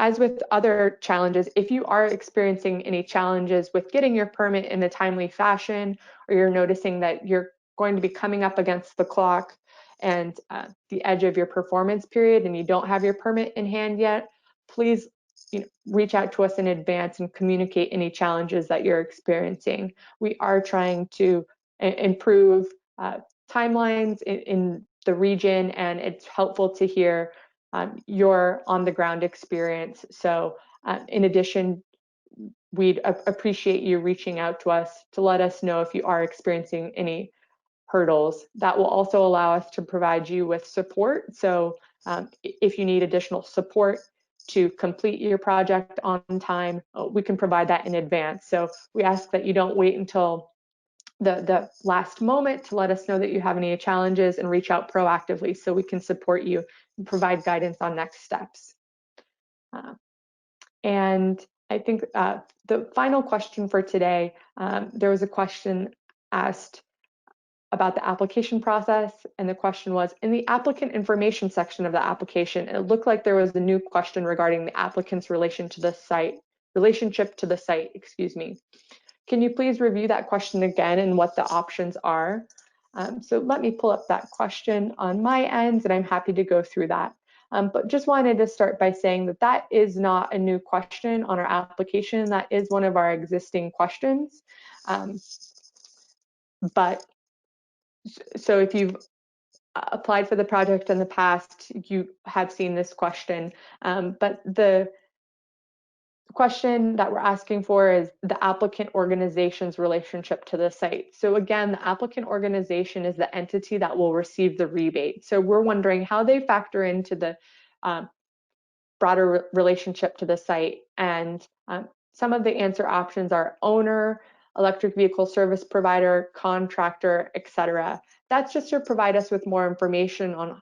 as with other challenges, if you are experiencing any challenges with getting your permit in a timely fashion, or you're noticing that you're going to be coming up against the clock and the edge of your performance period and you don't have your permit in hand yet, please reach out to us in advance and communicate any challenges that you're experiencing. We are trying to improve timelines in the region, and it's helpful to hear your on-the-ground experience. So in addition, we'd appreciate you reaching out to us to let us know if you are experiencing any hurdles. That will also allow us to provide you with support. So if you need additional support to complete your project on time, we can provide that in advance. So we ask that you don't wait until the last moment to let us know that you have any challenges and reach out proactively so we can support you and provide guidance on next steps. And I think the final question for today, there was a question asked about the application process, and the question was, in the applicant information section of the application, it looked like there was a new question regarding the applicant's relationship to the site, excuse me. Can you please review that question again and what the options are? So let me pull up that question on my end, and I'm happy to go through that. But just wanted to start by saying that that is not a new question on our application. That is one of our existing questions. But so if you've applied for the project in the past, you have seen this question, but the question that we're asking for is the applicant organization's relationship to the site. So again, the applicant organization is the entity that will receive the rebate. So we're wondering how they factor into the broader relationship to the site. And some of the answer options are owner, electric vehicle service provider, contractor, etc. That's just to provide us with more information on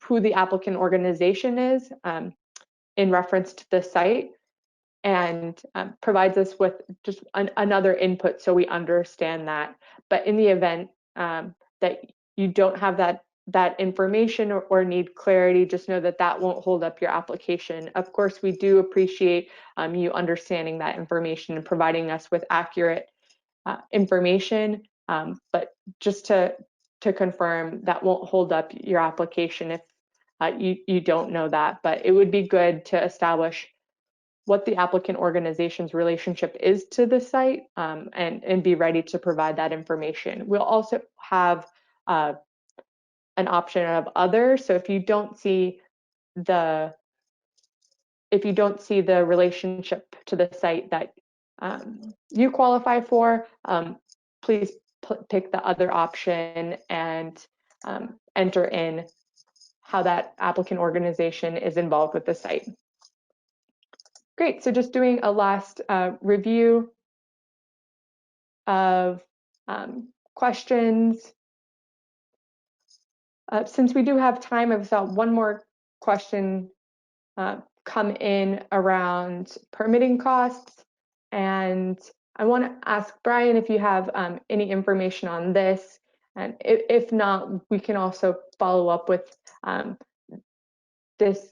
who the applicant organization is in reference to the site, and provides us with just another input so we understand that. But in the event that you don't have that information or need clarity, just know that that won't hold up your application. Of course, we do appreciate you understanding that information and providing us with accurate information, but just to confirm, that won't hold up your application if you don't know that. But it would be good to establish what the applicant organization's relationship is to the site, and be ready to provide that information. We'll also have an option of other. So if you don't see the relationship to the site that you qualify for, please pick the other option and enter in how that applicant organization is involved with the site. Great, so just doing a last review of questions. Since we do have time, I've got one more question come in around permitting costs. And I want to ask Brian if you have any information on this. And if not, we can also follow up with this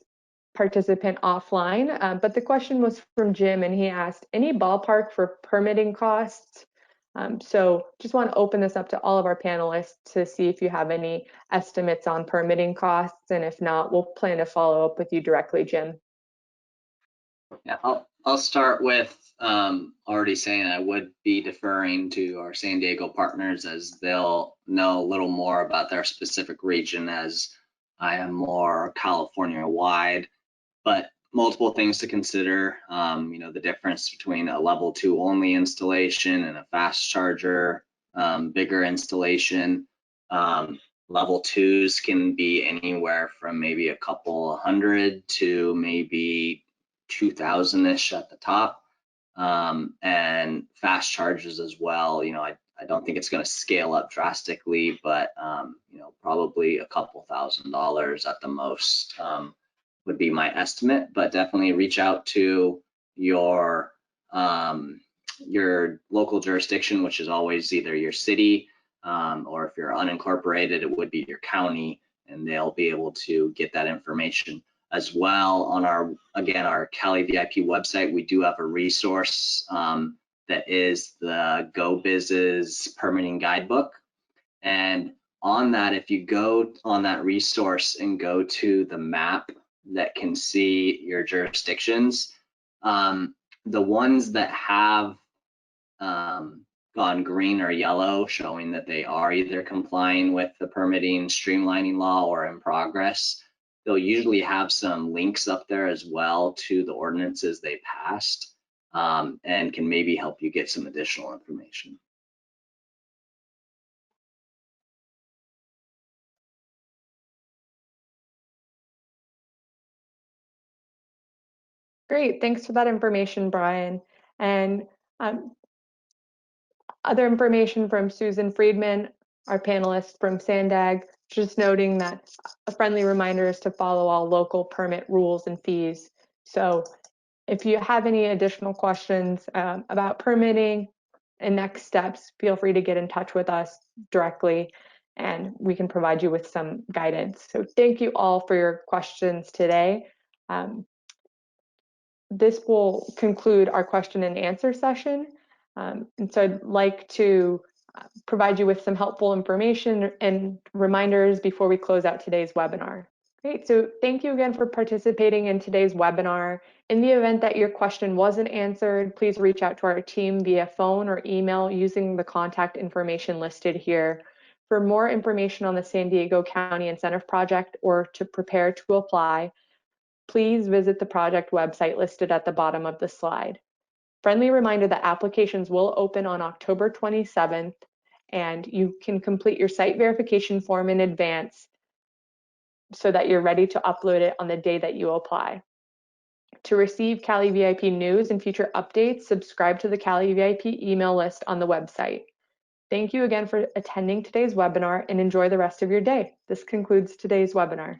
participant offline. But the question was from Jim, and he asked, any ballpark for permitting costs? So just want to open this up to all of our panelists to see if you have any estimates on permitting costs, and if not, we'll plan to follow up with you directly, Jim. Yeah, I'll start with already saying I would be deferring to our San Diego partners, as they'll know a little more about their specific region, as I am more California wide. But multiple things to consider, the difference between a level 2 only installation and a fast charger, bigger installation. Level 2s can be anywhere from maybe a couple hundred to maybe 2,000-ish at the top, and fast charges as well. I don't think it's going to scale up drastically, but probably a couple $1,000s at the most would be my estimate. But definitely reach out to your local jurisdiction, which is always either your city, or if you're unincorporated, it would be your county, and they'll be able to get that information as well. On our CALeVIP website, we do have a resource that is the GoBiz's permitting guidebook. And on that, if you go on that resource and go to the map that can see your jurisdictions, the ones that have gone green or yellow, showing that they are either complying with the permitting streamlining law or in progress, they'll usually have some links up there as well to the ordinances they passed, and can maybe help you get some additional information. Great, thanks for that information, Brian. And other information from Susan Friedman, our panelist from SANDAG, just noting that a friendly reminder is to follow all local permit rules and fees. So if you have any additional questions about permitting and next steps, feel free to get in touch with us directly, and we can provide you with some guidance. So thank you all for your questions today. This will conclude our question and answer session. And so I'd like to provide you with some helpful information and reminders before we close out today's webinar. Great, so thank you again for participating in today's webinar. In the event that your question wasn't answered, please reach out to our team via phone or email using the contact information listed here. For more information on the San Diego County Incentive Project or to prepare to apply, please visit the project website listed at the bottom of the slide. Friendly reminder that applications will open on October 27th, and you can complete your site verification form in advance so that you're ready to upload it on the day that you apply. To receive CALeVIP news and future updates, subscribe to the CALeVIP email list on the website. Thank you again for attending today's webinar and enjoy the rest of your day. This concludes today's webinar.